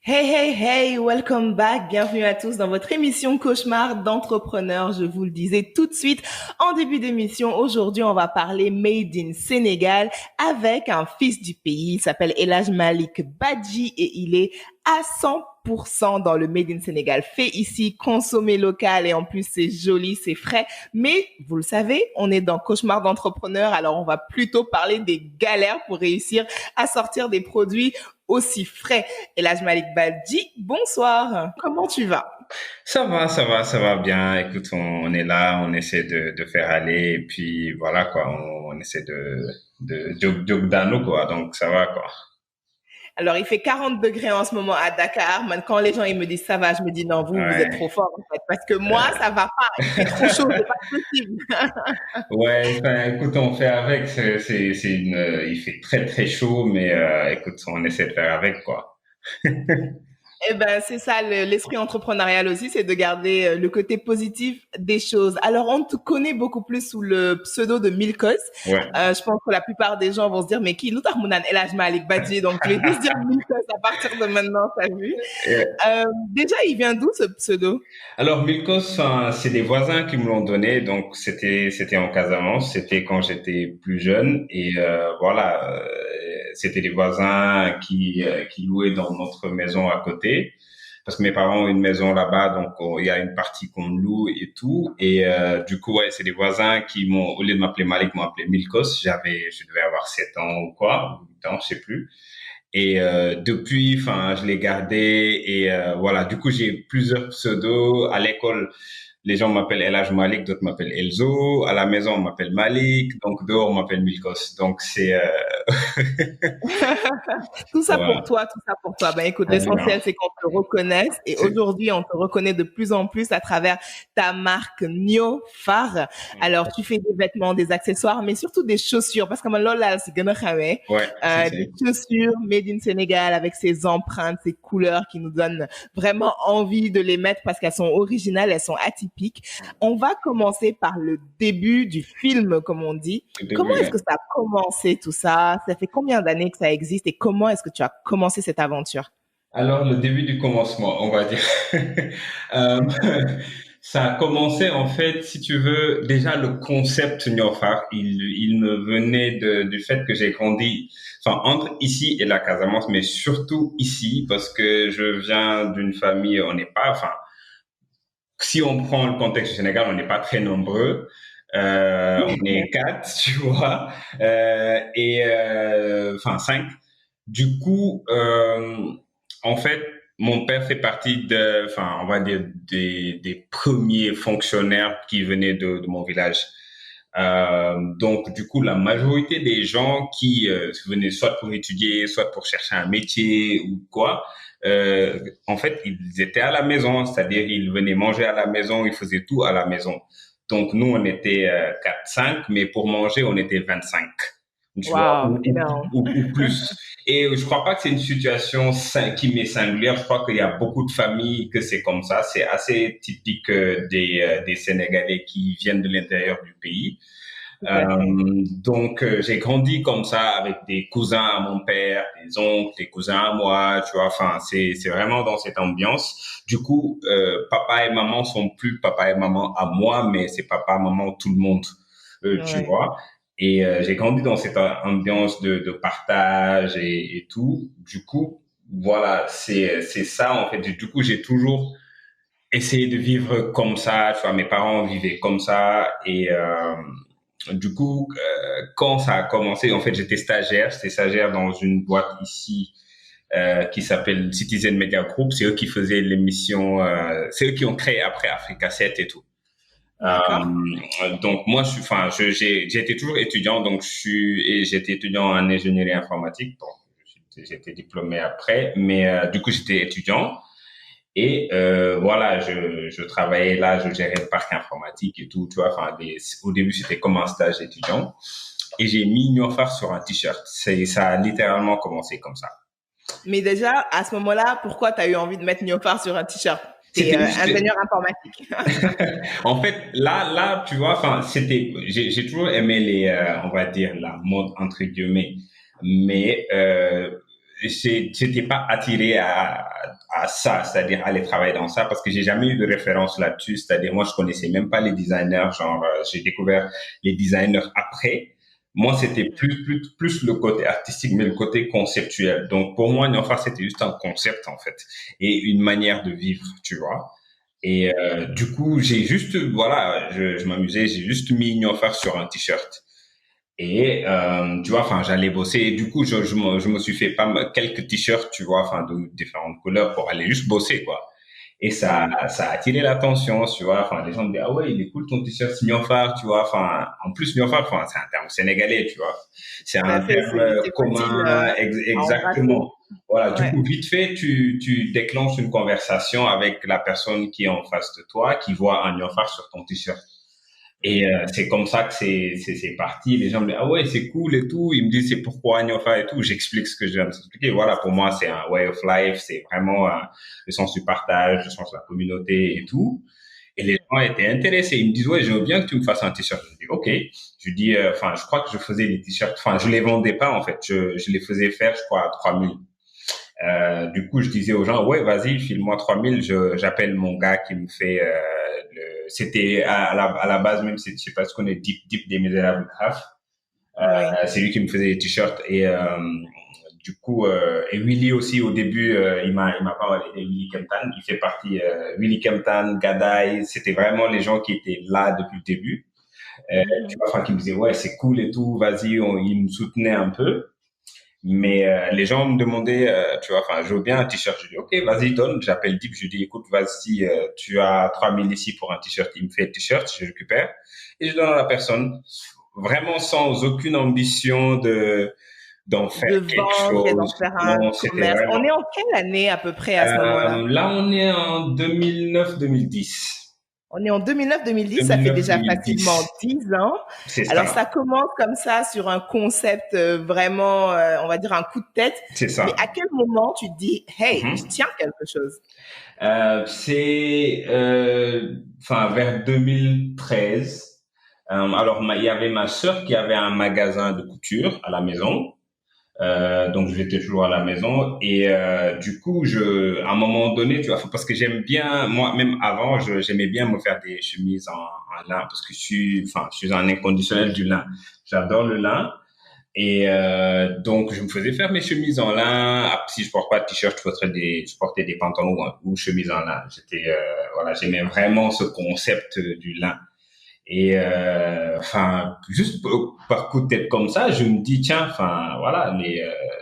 Hey, hey, hey, welcome back. Bienvenue à tous dans votre émission Cauchemar d'entrepreneur. Je vous le disais tout de suite en début d'émission. Aujourd'hui, on va parler Made in Sénégal avec un fils du pays. Il s'appelle Elhaj Malik Badji et il est à 100% dans le Made in Sénégal. Fait ici, consommé local et en plus c'est joli, c'est frais. Mais vous le savez, on est dans Cauchemar d'entrepreneur. Alors on va plutôt parler des galères pour réussir à sortir des produits aussi frais. Elhaj Malik Badji, bonsoir. Comment tu vas? Ça va bien. Écoute, on est là, on essaie de faire aller, et puis voilà quoi, on essaie de jog dano quoi, donc ça va quoi. Alors, il fait 40 degrés en ce moment à Dakar. Man, quand les gens ils me disent ça va, je me dis non, vous êtes trop Ouais, fort en fait. Parce que moi, ça va pas. Il fait trop chaud, c'est pas possible. ouais. Enfin, écoute, on fait avec. Il fait très très chaud, mais écoute, on essaie de faire avec quoi. Eh ben, c'est ça, l'esprit entrepreneurial aussi, c'est de garder le côté positif des choses. Alors, on te connaît beaucoup plus sous le pseudo de Milkos. Ouais. Je pense que la plupart des gens vont se dire, mais qui, l'autre Mounan Elhaj Malik Badji. Donc, je vais juste dire Milkos à partir de maintenant, t'as vu. Déjà, il vient d'où ce pseudo? Alors Milkos, c'est des voisins qui me l'ont donné, donc c'était en Casamance, c'était quand j'étais plus jeune et voilà, c'était des voisins qui louaient dans notre maison à côté parce que mes parents ont une maison là-bas, donc il y a une partie qu'on loue et tout et du coup ouais, c'est des voisins qui m'ont, au lieu de m'appeler Malik, m'ont appelé Milkos. Je devais avoir 7 ans ou quoi, ou 8 ans, je sais plus. Et depuis, enfin, je l'ai gardé et voilà. Du coup, j'ai plusieurs pseudos à l'école. Les gens m'appellent Elhaj Malik, d'autres m'appellent Elzo. À la maison, on m'appelle Malik, donc dehors, on m'appelle Milkos. Donc c'est Tout ça pour voilà. toi, tout ça pour toi. Ben écoute, Voilà. l'essentiel c'est qu'on te reconnaisse et C'est aujourd'hui on te reconnaît de plus en plus à travers ta marque Nio Phare. Alors tu fais des vêtements, des accessoires, mais surtout des chaussures parce que man lola c'est gëna xawé. ouais, c'est ça. Des chaussures made in Sénégal avec ces empreintes, ces couleurs qui nous donnent vraiment envie de les mettre parce qu'elles sont originales, elles sont atypiques. On va commencer par le début du film, comme on dit. Au Comment début, est-ce ouais. que ça a commencé tout ça? Ça fait combien d'années que ça existe et comment est-ce que tu as commencé cette aventure? Alors, le début du commencement, on va dire. Euh, ça a commencé, en fait, si tu veux, déjà le concept Niofar, il me venait du fait que j'ai grandi, enfin, entre ici et la Casamance, mais surtout ici, parce que je viens d'une famille, on n'est pas, enfin, si on prend le contexte du Sénégal, on n'est pas très nombreux. On est quatre, tu vois, enfin cinq. Du coup, en fait, mon père fait partie enfin, on va dire des premiers fonctionnaires qui venaient de mon village. Donc, du coup, la majorité des gens qui venaient soit pour étudier, soit pour chercher un métier ou quoi, en fait, ils étaient à la maison, c'est-à-dire ils venaient manger à la maison, ils faisaient tout à la maison. Donc, nous, on était 4-5, mais pour manger, on était 25, tu vois, Wow, énorme. ou plus. Et je crois pas que c'est une situation qui m'est singulière. Je crois qu'il y a beaucoup de familles que c'est comme ça. C'est assez typique des Sénégalais qui viennent de l'intérieur du pays. Tout à fait. Donc, j'ai grandi comme ça avec des cousins à mon père, des oncles, des cousins à moi, tu vois. Enfin, c'est vraiment dans cette ambiance. Du coup, papa et maman sont plus papa et maman à moi, mais c'est papa, maman, tout le monde, tu Ouais. vois. Et j'ai grandi dans cette ambiance de partage et tout. Du coup, voilà, c'est ça en fait. Du coup, j'ai toujours essayé de vivre comme ça. Tu vois, mes parents vivaient comme ça et du coup, quand ça a commencé, en fait, j'étais stagiaire dans une boîte ici qui s'appelle Citizen Media Group. C'est eux qui faisaient l'émission, c'est eux qui ont créé après Africa 7 et tout. D'accord. Donc moi, j'ai été toujours étudiant, donc j'étais étudiant en ingénierie informatique. Bon, j'ai été diplômé après, mais du coup j'étais étudiant et voilà, je travaillais là, je gérais le parc informatique et tout, tu vois. Enfin, au début c'était comme un stage étudiant et j'ai mis Niofar sur un t-shirt. Ça a littéralement commencé comme ça. Mais déjà, à ce moment-là, pourquoi tu as eu envie de mettre Niopar sur un t-shirt? T'es C'était juste ingénieur informatique. En fait, là, tu vois, enfin, j'ai toujours aimé on va dire, la mode entre guillemets, mais j'étais pas attiré à ça, c'est-à-dire aller travailler dans ça parce que j'ai jamais eu de référence là-dessus. C'est-à-dire, moi, je connaissais même pas les designers. Genre, j'ai découvert les designers après. Moi, c'était plus le côté artistique, mais le côté conceptuel. Donc, pour moi, Néophar, c'était juste un concept, en fait, et une manière de vivre, tu vois. Et du coup, j'ai juste, voilà, je m'amusais, j'ai juste mis Néophar sur un t-shirt. Et tu vois, enfin, j'allais bosser. Et du coup, je me suis fait quelques t-shirts, tu vois, enfin, de différentes couleurs pour aller juste bosser, quoi. Et ça a attiré l'attention, tu vois. Enfin, les gens me disent, ah ouais, il est cool ton t-shirt Niofar, tu vois. Enfin, en plus, Niofar, enfin, c'est un terme sénégalais, tu vois. C'est Tout un à fait, terme c'est facile commun, à embrasser. exactement. Voilà. Du Ouais. coup, vite fait, tu déclenches une conversation avec la personne qui est en face de toi, qui voit un Niofar sur ton t-shirt. Et c'est comme ça que c'est parti. Les gens me disent ah ouais c'est cool et tout. Ils me disent c'est pourquoi Agnofa et tout. J'explique ce que je viens de t'expliquer. Voilà, pour moi c'est un way of life. C'est vraiment le sens du partage, le sens de la communauté et tout. Et les gens étaient intéressés. Ils me disent ouais je veux bien que tu me fasses un t-shirt. Je dis ok. Je dis enfin je crois que je faisais des t-shirts. Enfin je les vendais pas en fait. Je les faisais faire je crois à 3000. Du coup, je disais aux gens, ouais, vas-y, file-moi 3000. J'appelle mon gars qui me fait, c'était à la base même, je sais pas ce qu'on est Deep des Misérables Graph. Oui. C'est lui qui me faisait les t-shirts et du coup et Willy aussi au début il m'a pas mal aidé. Willy Kemptan il fait partie Willy Kemptan Gadaï c'était vraiment les gens qui étaient là depuis le début tu vois enfin qui me disaient ouais c'est cool et tout vas-y ils me soutenaient un peu mais les gens me demandaient, tu vois, enfin, je veux bien un t-shirt. Je dis, ok, vas-y, donne. J'appelle Deep, je dis, écoute, vas-y, tu as 3000 ici pour un t-shirt. Il me fait le t-shirt, je récupère et je donne à la personne. Vraiment sans aucune ambition d'en De faire quelque vendre et d'en chose. faire un Non, c'était commerce. On vraiment. est en quelle année à peu près à ce moment-là? Là, on est en 2009-2010. On est en 2009-2010, ça fait déjà 2009-2010. facilement 10 ans. C'est Alors ça. ça commence comme ça sur un concept vraiment, on va dire un coup de tête. C'est Mais ça. à quel moment tu te dis, hey, je Mhm. tiens quelque chose? C'est enfin vers 2013. Alors il y avait ma sœur qui avait un magasin de couture à la maison. Donc j'étais toujours à la maison et du coup à un moment donné tu vois parce que j'aime bien moi même avant j'aimais bien me faire des chemises en lin parce que je suis un inconditionnel du lin. J'adore le lin. Et donc, je me faisais faire mes chemises en lin. Ah, si je porte pas de t-shirt, je portais des pantalons ou chemises en lin. Voilà, j'aimais vraiment ce concept du lin. Et enfin, juste par coup de tête comme ça, je me dis tiens, enfin voilà,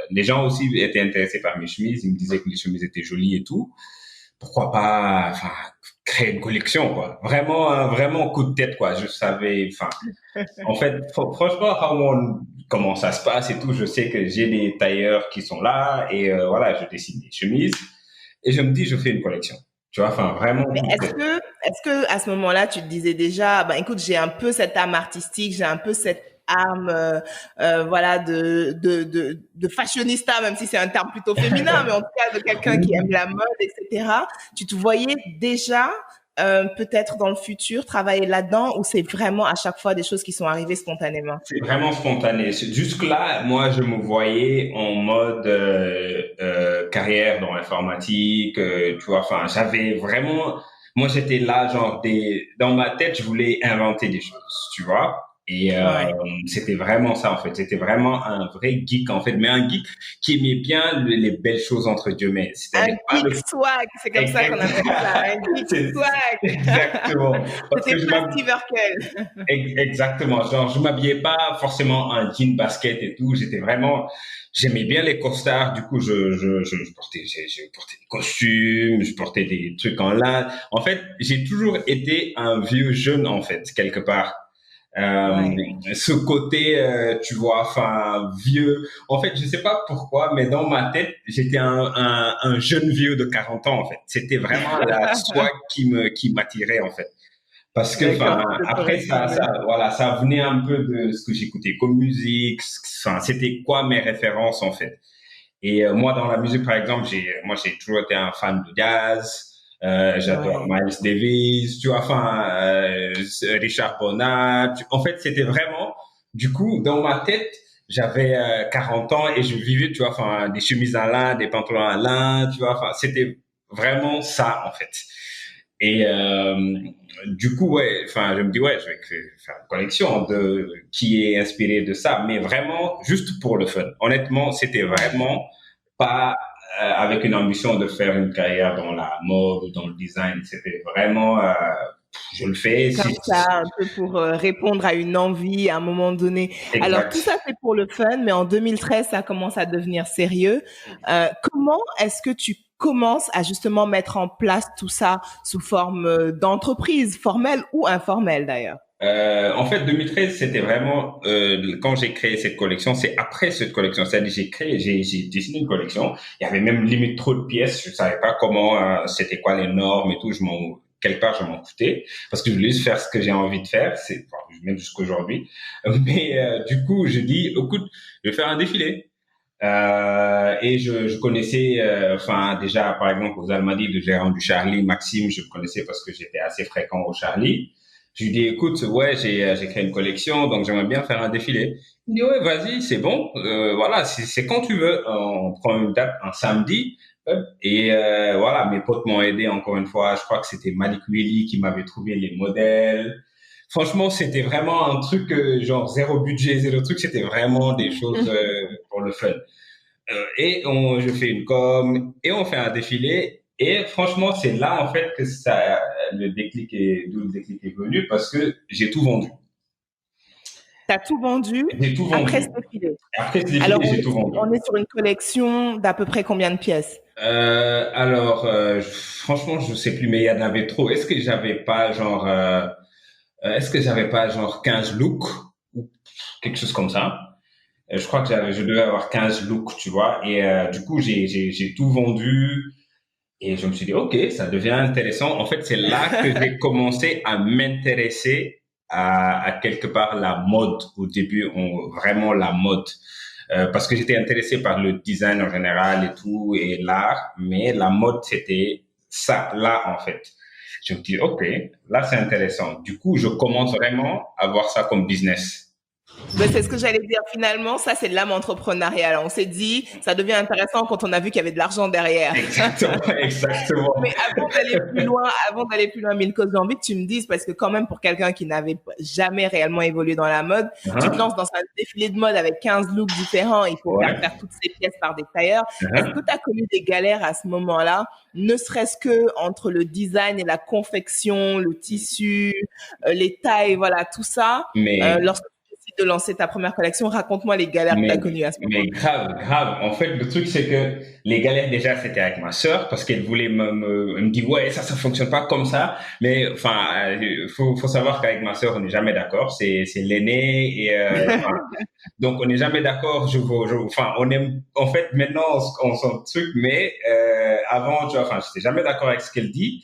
les gens aussi étaient intéressés par mes chemises. Ils me disaient que les chemises étaient jolies et tout. Pourquoi pas, enfin, créer une collection quoi. Vraiment coup de tête quoi. Je savais, enfin. En fait, franchement, comment ça se passe et tout, je sais que j'ai des tailleurs qui sont là et voilà, je dessine des chemises et je me dis, je fais une collection. Tu vois, enfin, vraiment. Mais est-ce que à ce moment-là, tu te disais déjà, ben écoute, j'ai un peu cette âme artistique, j'ai un peu cette âme, voilà, de fashionista, même si c'est un terme plutôt féminin, mais en tout cas de quelqu'un qui aime la mode, etc. Tu te voyais déjà peut-être dans le futur travailler là-dedans, ou c'est vraiment à chaque fois des choses qui sont arrivées spontanément? C'est vraiment spontané. Jusque-là, moi, je me voyais en mode carrière dans l'informatique. Tu vois, enfin, j'avais vraiment. Moi, j'étais là, genre dans ma tête, je voulais inventer des choses. Tu vois. Et Ouais. c'était vraiment ça en fait. C'était vraiment un vrai geek en fait, mais un geek qui aimait bien les belles choses entre guillemets. Un C'est-à-dire pas geek le swag, c'est comme ça qu'on exact- appelle ça, un geek c'est- swag. exactement parce C'était que pas Steve Urkel. Exactement. Genre, je m'habillais pas forcément en jean basket et tout. J'aimais bien les costards. Du coup, je portais des costumes, je portais des trucs en lin. En fait, j'ai toujours été un vieux jeune, en fait, quelque part. Euh, Ouais. Ce côté, tu vois, enfin, vieux. En fait, je sais pas pourquoi, mais dans ma tête, j'étais un jeune vieux de 40 ans, en fait. C'était vraiment la swag qui m'attirait, en fait. Parce que, enfin, D'accord, je peux te après, retrouver. voilà, ça venait un peu de ce que j'écoutais comme musique. Enfin, c'était quoi mes références, en fait. Et moi, dans la musique, par exemple, j'ai toujours été un fan de jazz. J'adore Ouais. Miles Davis, tu vois, enfin, Richard Bonnat. En fait, c'était vraiment, du coup, dans ma tête, j'avais 40 ans et je vivais, tu vois, enfin, des chemises à lin, des pantalons à lin, tu vois, enfin, c'était vraiment ça, en fait. Et du coup, ouais, enfin, je me dis, ouais, je vais faire une collection qui est inspirée de ça, mais vraiment juste pour le fun. Honnêtement, c'était Ouais. vraiment pas avec une ambition de faire une carrière dans la mode ou dans le design. C'était vraiment, je le fais. Comme ça, un peu pour répondre à une envie à un moment donné. Alors tout Exact. ça, c'est pour le fun, mais en 2013, ça commence à devenir sérieux. Comment est-ce que tu commences à justement mettre en place tout ça sous forme d'entreprise, formelle ou informelle d'ailleurs? En fait, 2013, c'était vraiment quand j'ai créé cette collection. C'est après cette collection, c'est-à-dire j'ai dessiné une collection. Il y avait même limite trop de pièces. Je savais pas comment, c'était quoi les normes et tout. Quelque part, je m'en foutais parce que je voulais juste faire ce que j'ai envie de faire. C'est enfin, même jusqu'aujourd'hui. Mais du coup, je dis, écoute, je vais faire un défilé. Et je connaissais, enfin déjà par exemple aux Almadies, le gérant du Charlie, Maxime, je le connaissais parce que j'étais assez fréquent au Charlie. Je lui dis écoute, ouais, j'ai créé une collection, donc j'aimerais bien faire un défilé. Il me dit ouais, vas-y, c'est bon, voilà, c'est quand tu veux. On prend une date un samedi. Et voilà, mes potes m'ont aidé encore une fois. Je crois que c'était Malik Willy qui m'avait trouvé les modèles. Franchement, c'était vraiment un truc genre zéro budget, zéro truc. C'était vraiment des choses pour le fun. Je fais une com et on fait un défilé. Et franchement, c'est là en fait que d'où le déclic est venu parce que j'ai tout vendu. T'as tout vendu J'ai tout après ce vendu. défilé. Après ce Alors défilé, j'ai tout vendu. on est sur une collection d'à peu près combien de pièces? Franchement, je sais plus, mais il y en avait trop. Est-ce que j'avais pas genre 15 looks ou quelque chose comme ça? Je crois que je devais avoir 15 looks, tu vois. Et du coup, j'ai tout vendu. Et je me suis dit, OK, ça devient intéressant. En fait, c'est là que j'ai commencé à m'intéresser à quelque part la mode. Au début, vraiment la mode. Parce que j'étais intéressé par le design en général et tout, et l'art. Mais la mode, c'était ça, là, en fait. Je me dis, OK, là, c'est intéressant. Du coup, je commence vraiment à voir ça comme business. Ben, c'est ce que j'allais dire. Finalement, ça, c'est de l'âme entrepreneuriale. On s'est dit, ça devient intéressant quand on a vu qu'il y avait de l'argent derrière. Exactement, exactement. Mais avant d'aller plus loin, Milko, j'ai envie que tu me dises, parce que quand même, pour quelqu'un qui n'avait jamais réellement évolué dans la mode, tu te Uh-huh. lances dans un défilé de mode avec 15 looks différents, il faut Ouais. faire toutes ces pièces par des tailleurs. Est-ce que Uh-huh. tu as connu des galères à ce moment-là, ne serait-ce que entre le design et la confection, le tissu, les tailles, voilà, tout ça, Mais lorsque tu décides de lancer ta première collection, raconte-moi les galères que tu as Mais, connues à ce mais moment-là. grave, grave. En fait, le truc, c'est que les galères, déjà, c'était avec ma sœur parce qu'elle voulait elle me dit, ouais, ça fonctionne pas comme ça. Mais, enfin, faut savoir qu'avec ma sœur, on n'est jamais d'accord. C'est l'aîné et, donc, on n'est jamais d'accord. Enfin, on aime, en fait, maintenant, on s'en truc, mais, avant, tu vois, enfin, j'étais jamais d'accord avec ce qu'elle dit.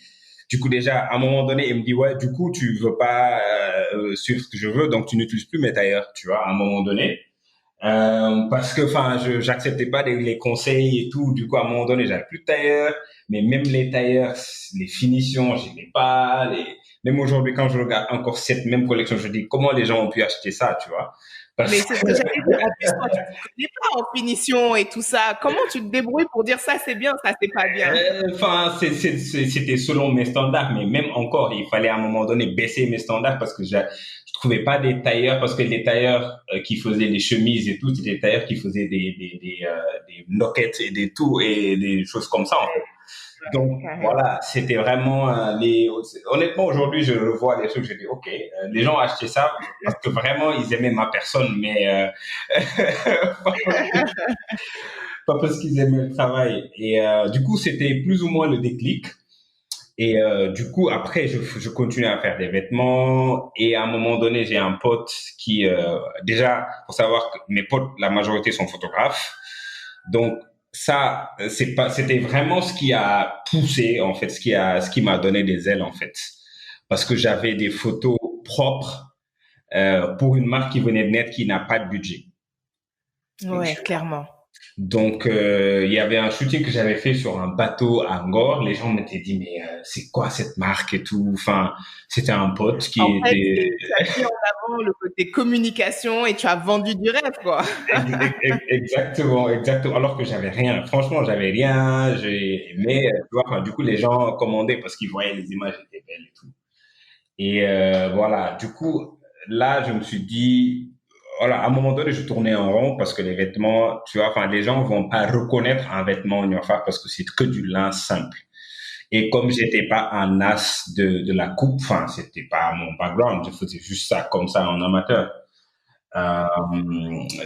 Du coup, déjà, à un moment donné, elle me dit, ouais, du coup, tu veux pas suivre ce que je veux, donc tu n'utilises plus mes tailleurs, tu vois, à un moment donné. Parce que, enfin, j'acceptais pas les conseils et tout. Du coup, à un moment donné, j'avais plus de tailleurs, mais même les tailleurs, les finitions, j'aimais pas. Même aujourd'hui, quand je regarde encore cette même collection, je dis comment les gens ont pu acheter ça, tu vois. Mais Parce c'est ce que que j'allais dire. En plus, toi, tu ne connais pas en finition et tout ça. Comment tu te débrouilles pour dire ça, c'est bien, ça, c'est pas bien? Enfin, c'était selon mes standards, mais même encore, il fallait à un moment donné baisser mes standards parce que je trouvais pas des tailleurs, parce que les tailleurs qui faisaient les chemises et tout, c'était des tailleurs qui faisaient des loquettes et des tout et des choses comme ça, en fait. Donc Carrément. voilà, c'était vraiment honnêtement aujourd'hui je revois les trucs, je dis ok, les gens ont acheté ça parce que vraiment ils aimaient ma personne, mais pas parce qu'ils aimaient le travail. Et du coup c'était plus ou moins le déclic. Et du coup après je continue à faire des vêtements et à un moment donné j'ai un pote qui déjà faut savoir que mes potes la majorité sont photographes. Donc ça, c'était vraiment ce qui a poussé en fait, ce qui m'a donné des ailes en fait, parce que j'avais des photos propres pour une marque qui venait de naître qui n'a pas de budget. Donc, Ouais, clairement. Donc, il y avait un shooting que j'avais fait sur un bateau à Angor. Les gens m'étaient dit, mais c'est quoi cette marque et tout. Enfin, c'était un pote En qui fait, était tu as mis en avant le côté communication et tu as vendu du rêve, quoi. exactement, exactement. Alors que j'avais rien. Franchement, j'avais rien. Mais tu vois, enfin, du coup, les gens commandaient parce qu'ils voyaient les images étaient belles et tout. Et voilà. Du coup, là, je me suis dit, voilà, à un moment donné, je tournais en rond parce que les vêtements, tu vois, enfin, les gens vont pas reconnaître un vêtement Niofar parce que c'est que du lin simple. Et comme j'étais pas un as de la coupe, enfin, c'était pas mon background, je faisais juste ça comme ça en amateur. Euh,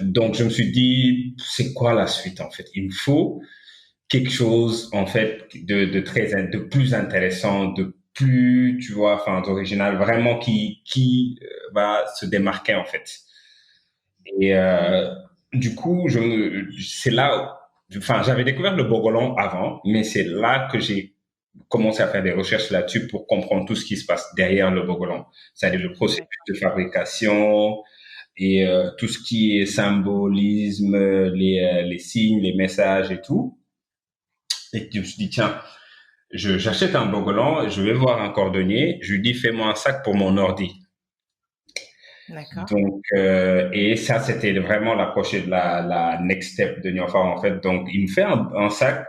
donc, je me suis dit, c'est quoi la suite, en fait? Il me faut quelque chose, en fait, de plus intéressant, de plus, tu vois, enfin, d'original, vraiment va se démarquer, en fait. Et, du coup, c'est là, enfin, j'avais découvert le Bogolan avant, mais c'est là que j'ai commencé à faire des recherches là-dessus pour comprendre tout ce qui se passe derrière le Bogolan. C'est-à-dire le processus de fabrication, et tout ce qui est symbolisme, les signes, les messages et tout. Et je me suis dit, tiens, j'achète un bogolan, je vais voir un cordonnier, je lui dis, fais-moi un sac pour mon ordi. D'accord. Donc, et ça, c'était vraiment l'approche de la next step de Niofar, en fait. Donc, il me fait un sac.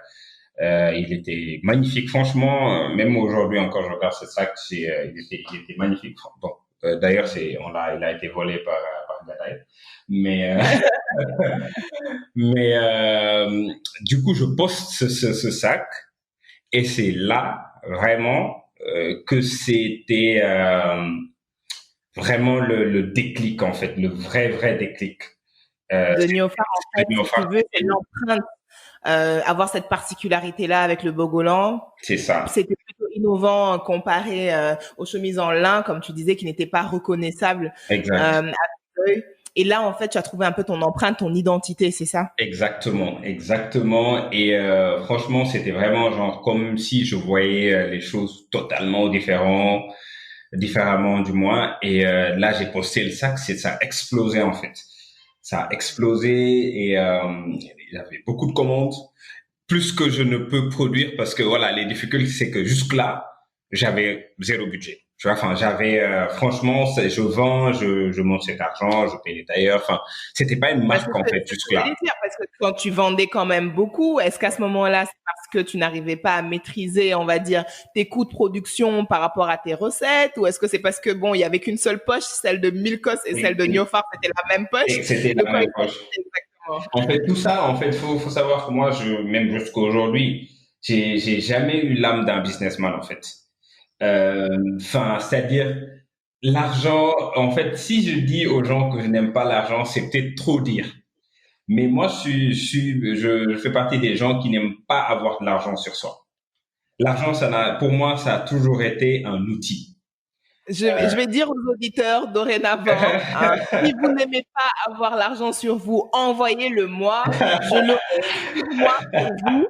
Il était magnifique, franchement. Même aujourd'hui encore, je regarde ce sac, il était magnifique. Bon, d'ailleurs, il a été volé par Gadaï. Mais, mais du coup, je poste ce sac et c'est là vraiment que c'était vraiment le déclic en fait, le vrai déclic. De Néophar, en C'est fait, si tu Néophar, veux, c'est l'empreinte, avoir cette particularité-là avec le Bogolan. c'est ça, C'était plutôt innovant comparé aux chemises en lin, comme tu disais, qui n'étaient pas reconnaissables exact. à l'œil. Et là, en fait, tu as trouvé un peu ton empreinte, ton identité, c'est ça? Exactement, exactement. Et franchement, c'était vraiment genre comme si je voyais les choses totalement différemment du moins. Et là, j'ai posté le sac, ça a explosé en fait. Ça a explosé et il y avait beaucoup de commandes, plus que je ne peux produire parce que voilà, les difficultés, c'est que jusque là, j'avais zéro budget. Tu vois, enfin, j'avais franchement, je vends, je monte cet argent, je paye les tailleurs. Enfin, c'était pas une Bah, marque en fait c'est ce jusque que là. j'allais dire, parce que quand tu vendais quand même beaucoup, est-ce qu'à ce moment-là, c'est parce que tu n'arrivais pas à maîtriser, on va dire, tes coûts de production par rapport à tes recettes, ou est-ce que c'est parce que bon, il y avait qu'une seule poche, celle de Milkos et celle de Niofar, c'était la même poche? Et c'était De la quoi même il poche. s'agissait exactement? En fait, tout ça, en fait, faut savoir que moi, même jusqu'à aujourd'hui, j'ai jamais eu l'âme d'un businessman, en fait. Enfin, c'est-à-dire, l'argent, en fait, si je dis aux gens que je n'aime pas l'argent, c'est peut-être trop dire. Mais moi, je fais partie des gens qui n'aiment pas avoir de l'argent sur soi. L'argent, pour moi, ça a toujours été un outil. Je vais dire aux auditeurs dorénavant, hein, si vous n'aimez pas avoir l'argent sur vous, envoyez-le moi. Je l'aurai sur moi pour vous.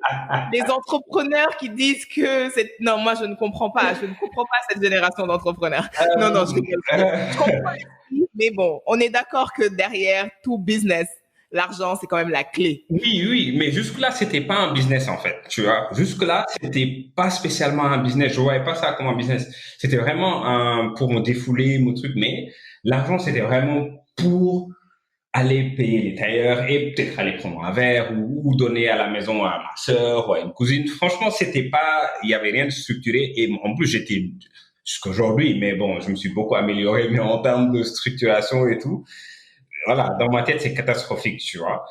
Les entrepreneurs qui disent que c'est... Non, moi, je ne comprends pas. Je ne comprends pas cette génération d'entrepreneurs. Non, non, je rigole. Je comprends l'esprit, mais bon, on est d'accord que derrière tout business, l'argent, c'est quand même la clé. Oui, oui, mais jusque-là, c'était pas un business en fait, tu vois. Jusque-là, c'était pas spécialement un business. Je voyais pas ça comme un business. C'était vraiment pour me défouler, mon truc. Mais l'argent, c'était vraiment pour aller payer les tailleurs et peut-être aller prendre un verre ou donner à la maison à ma sœur ou à une cousine. Franchement, c'était pas, il y avait rien de structuré et en plus, j'étais jusqu'aujourd'hui, mais bon, je me suis beaucoup amélioré, mais en termes de structuration et tout, voilà, dans ma tête, c'est catastrophique, tu vois.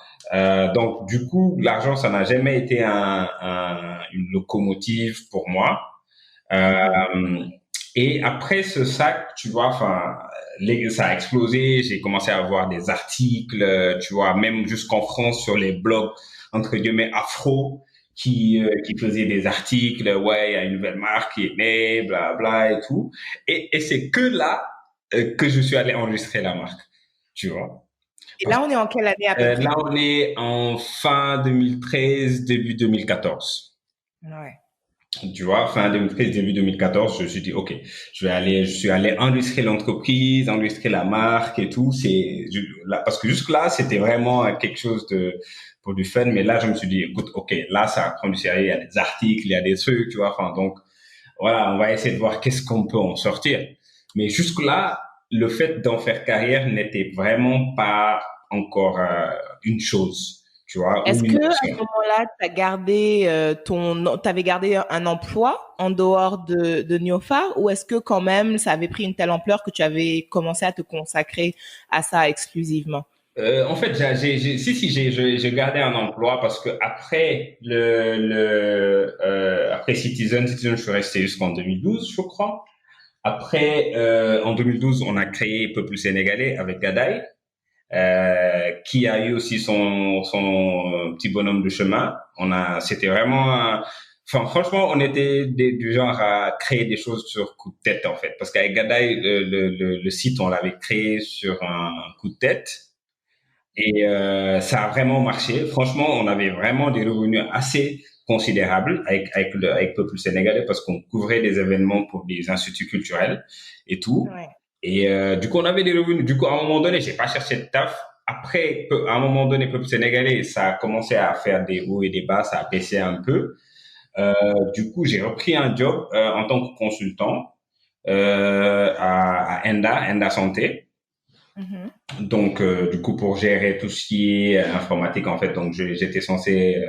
Donc, du coup, l'argent, ça n'a jamais été une locomotive pour moi. Mhm. Euh, et après ce sac, tu vois, enfin, ça a explosé. J'ai commencé à voir des articles, tu vois, même jusqu'en France sur les blogs entre guillemets afro qui faisaient des articles. Ouais, il y a une nouvelle marque qui est née, bla bla et tout. Et c'est que là que je suis allé enregistrer la marque, tu vois. Et là, on est en quelle année à peu Là, près? on est en fin 2013, début 2014. Ouais. Tu vois, fin 2013, début 2014, je me suis dit, OK, je suis allé enregistrer l'entreprise, enregistrer la marque et tout. Parce que jusque là, c'était vraiment quelque chose pour du fun. Mais là, je me suis dit, écoute, OK, là, ça prend du sérieux. Il y a des articles, il y a des trucs, tu vois. Enfin, donc, voilà, on va essayer de voir qu'est-ce qu'on peut en sortir. Mais jusque là, le fait d'en faire carrière n'était vraiment pas encore une chose, tu vois, ou Est-ce une que à ce option. moment-là, t'avais gardé un emploi en dehors de Neophar, ou est-ce que quand même ça avait pris une telle ampleur que tu avais commencé à te consacrer à ça exclusivement? En fait, si, j'ai gardé un emploi parce que après après Citizen, je suis resté jusqu'en 2012, je crois. Après, en 2012, on a créé Peuple Sénégalais avec Gadaï, qui a eu aussi son petit bonhomme de chemin. C'était vraiment, enfin, franchement, on était du genre à créer des choses sur coup de tête, en fait. Parce qu'avec Gadaï, le site, on l'avait créé sur un coup de tête. Et ça a vraiment marché. Franchement, on avait vraiment des revenus assez considérables avec Peuple Sénégalais parce qu'on couvrait des événements pour des instituts culturels et tout. Ouais. Et du coup, on avait des revenus. Du coup, à un moment donné, j'ai pas cherché de taf. Après, à un moment donné, Peuple Sénégalais, ça a commencé à faire des hauts et des bas, ça a baissé un peu. Euh, du coup, j'ai repris un job en tant que consultant à Enda Santé. Mhm. Donc, du coup, pour gérer tout ce qui est informatique, en fait, donc j'étais censé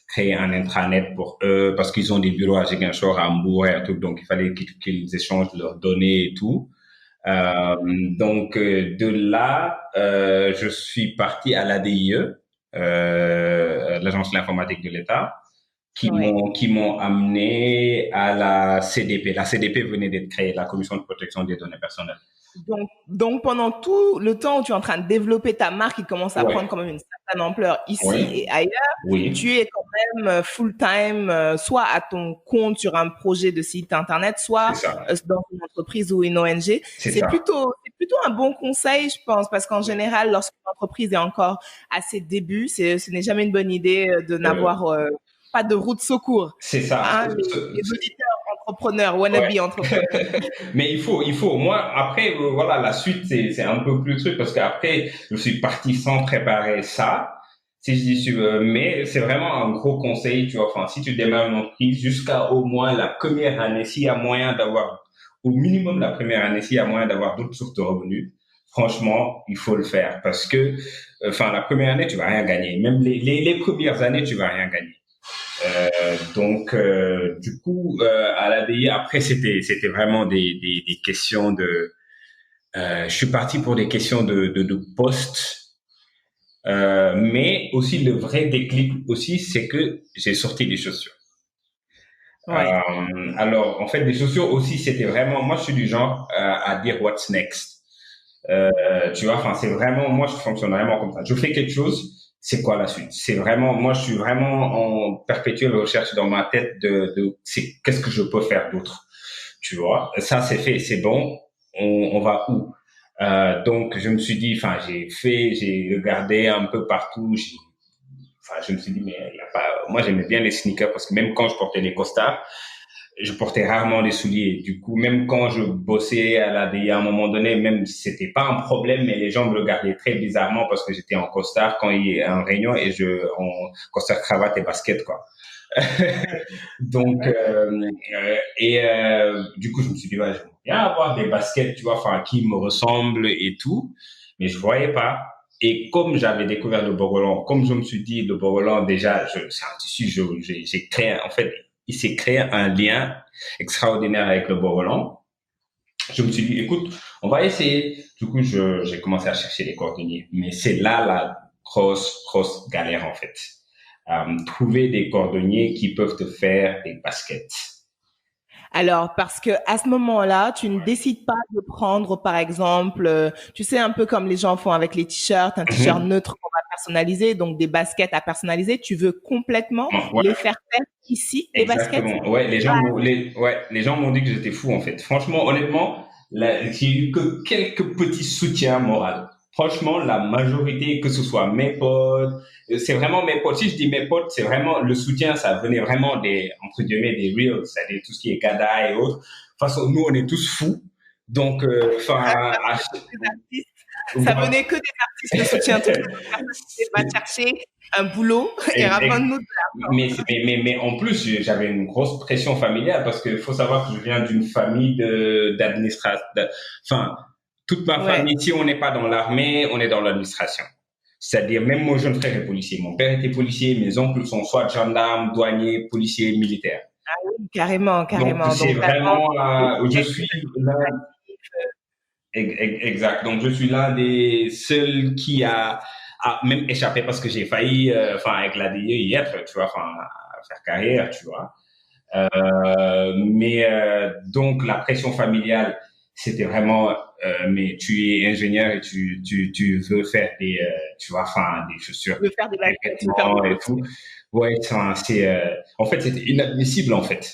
créer un intranet pour eux parce qu'ils ont des bureaux à Ziguinchor, à Hambourg et à tout, donc il fallait qu'ils échangent leurs données et tout. Euh, donc, de là, je suis parti à l'ADIE, l'Agence de l'informatique de l'État, Ouais. qui m'ont amené à la CDP. La CDP venait d'être créée, la Commission de protection des données personnelles. Donc, pendant tout le temps où tu es en train de développer ta marque qui commence à prendre Ouais, quand même une certaine ampleur ici ouais, et ailleurs, tu oui, es quand même full-time, soit à ton compte sur un projet de site internet, c'est soit ça. dans une entreprise ou une ONG. C'est ça. C'est plutôt un bon conseil, je pense, parce qu'en général, lorsqu'une entreprise est encore à ses débuts, ce n'est jamais une bonne idée de Euh, n'avoir pas de route de secours. c'est ça. Hein, les auditeurs entrepreneurs, wannabe Ouais. entrepreneurs. Mais il faut. Moi, après, voilà, la suite, c'est un peu plus le truc parce qu'après, je suis parti sans préparer ça. Si je dis, mais c'est vraiment un gros conseil, tu vois. Enfin, si tu démarres une entreprise, jusqu'à au moins la première année, s'il y a moyen d'avoir, au minimum la première année, s'il y a moyen d'avoir d'autres sources de revenus, franchement, il faut le faire parce que, enfin, la première année, tu vas rien gagner. Même les premières années, tu vas rien gagner. Donc, du coup, à l'ADI, après, c'était vraiment des questions de. Je suis parti pour des questions de poste, mais aussi le vrai déclic aussi, c'est que j'ai sorti des chaussures. Ouais. Alors, en fait, des chaussures aussi, c'était vraiment. Moi, je suis du genre à dire what's next. Tu vois, enfin, c'est vraiment, moi, je fonctionne vraiment comme ça. Je fais quelque chose, c'est quoi la suite? C'est vraiment, moi, je suis vraiment en perpétuelle recherche dans ma tête qu'est-ce que je peux faire d'autre? Tu vois, ça, c'est fait, c'est bon, on va où? Donc, je me suis dit, enfin, j'ai regardé un peu partout, enfin, je me suis dit, mais il y a pas, moi, j'aimais bien les sneakers parce que même quand je portais des costards, je portais rarement des souliers. Du coup, même quand je bossais à la DIA à un moment donné, même si c'était pas un problème, mais les gens me regardaient très bizarrement parce que j'étais en costard quand il y a un réunion et en costard, cravate et basket, quoi. Ouais. Donc, du coup, je me suis dit, ouais, j'aimerais bien avoir des baskets, tu vois, enfin, qui me ressemblent et tout, mais je voyais pas. Et comme j'avais découvert le Bogolan, comme je me suis dit, le Bogolan, déjà, c'est un tissu, j'ai créé, en fait, il s'est créé un lien extraordinaire avec le Bogolan. Je me suis dit, écoute, on va essayer. Du coup, j'ai commencé à chercher les cordonniers. Mais c'est là la grosse galère, en fait. Trouver des cordonniers qui peuvent te faire des baskets. Alors, parce que à ce moment-là, tu ne décides pas de prendre, par exemple, tu sais, un peu comme les gens font avec les t-shirts, un t-shirt Mhm. neutre qu'on va personnaliser, donc des baskets à personnaliser. Tu veux complètement Ouais, les faire faire ici, les baskets? exactement. Ouais, les gens m'ont dit que j'étais fou, en fait. Franchement, honnêtement, là, j'ai eu que quelques petits soutiens moraux. franchement, la majorité, que ce soit mes potes, c'est vraiment mes potes. Si je dis mes potes, c'est vraiment le soutien, ça venait vraiment des, entre guillemets, des reals, c'est-à-dire tout ce qui est Gada et autres. De toute façon, nous, on est tous fous. Donc, enfin, Ça venait que des artistes de soutien. Toutes les personnes qui va chercher un boulot et ramène-nous de mais en plus, j'avais une grosse pression familiale parce qu'il faut savoir que je viens d'une famille d'administration. Enfin, toute ma famille, si on n'est pas dans l'armée, on est dans l'administration. C'est-à-dire, même mon jeune frère est policier. Mon père était policier, mes oncles sont soit gendarmes, douaniers, policiers, militaires. Ah oui, carrément. Donc, c'est vraiment, je suis là. Exact. Donc, je suis l'un des seuls qui a même échappé parce que j'ai failli, avec l'ADE y être, tu vois, faire carrière, tu vois. Donc, la pression familiale, c'était vraiment, mais tu es ingénieur et tu veux faire tu vois, des chaussures. Tu veux faire des baskets, et tout. Ouais, en fait, c'était inadmissible, en fait.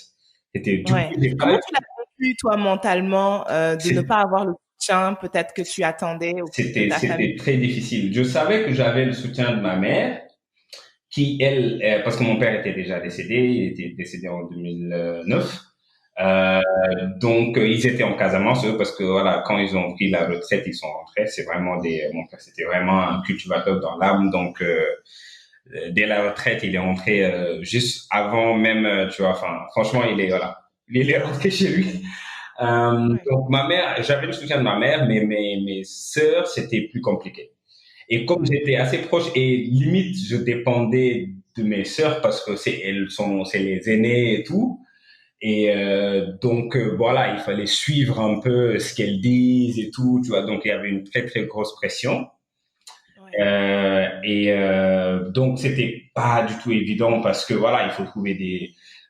Comment tu l'as vécu, toi, mentalement, de ne pas avoir le soutien, peut-être que tu attendais C'était très difficile. Je savais que j'avais le soutien de ma mère, qui, elle, parce que mon père était déjà décédé, il était décédé en 2009. Donc, ils étaient en Casamance, eux, parce que voilà, quand ils ont pris la retraite, ils sont rentrés. C'est vraiment mon père, c'était vraiment un cultivateur dans l'âme. Donc, dès la retraite, il est rentré juste avant même, tu vois. Franchement, il est rentré chez lui. Donc ma mère, j'avais le soutien de ma mère, mais mes sœurs, c'était plus compliqué. Et comme j'étais assez proche et limite, je dépendais de mes sœurs parce que c'est les aînées et tout. Et donc voilà, il fallait suivre un peu ce qu'elles disent et tout, tu vois. Donc il y avait une très très grosse pression. Donc c'était pas du tout évident parce que voilà, il faut trouver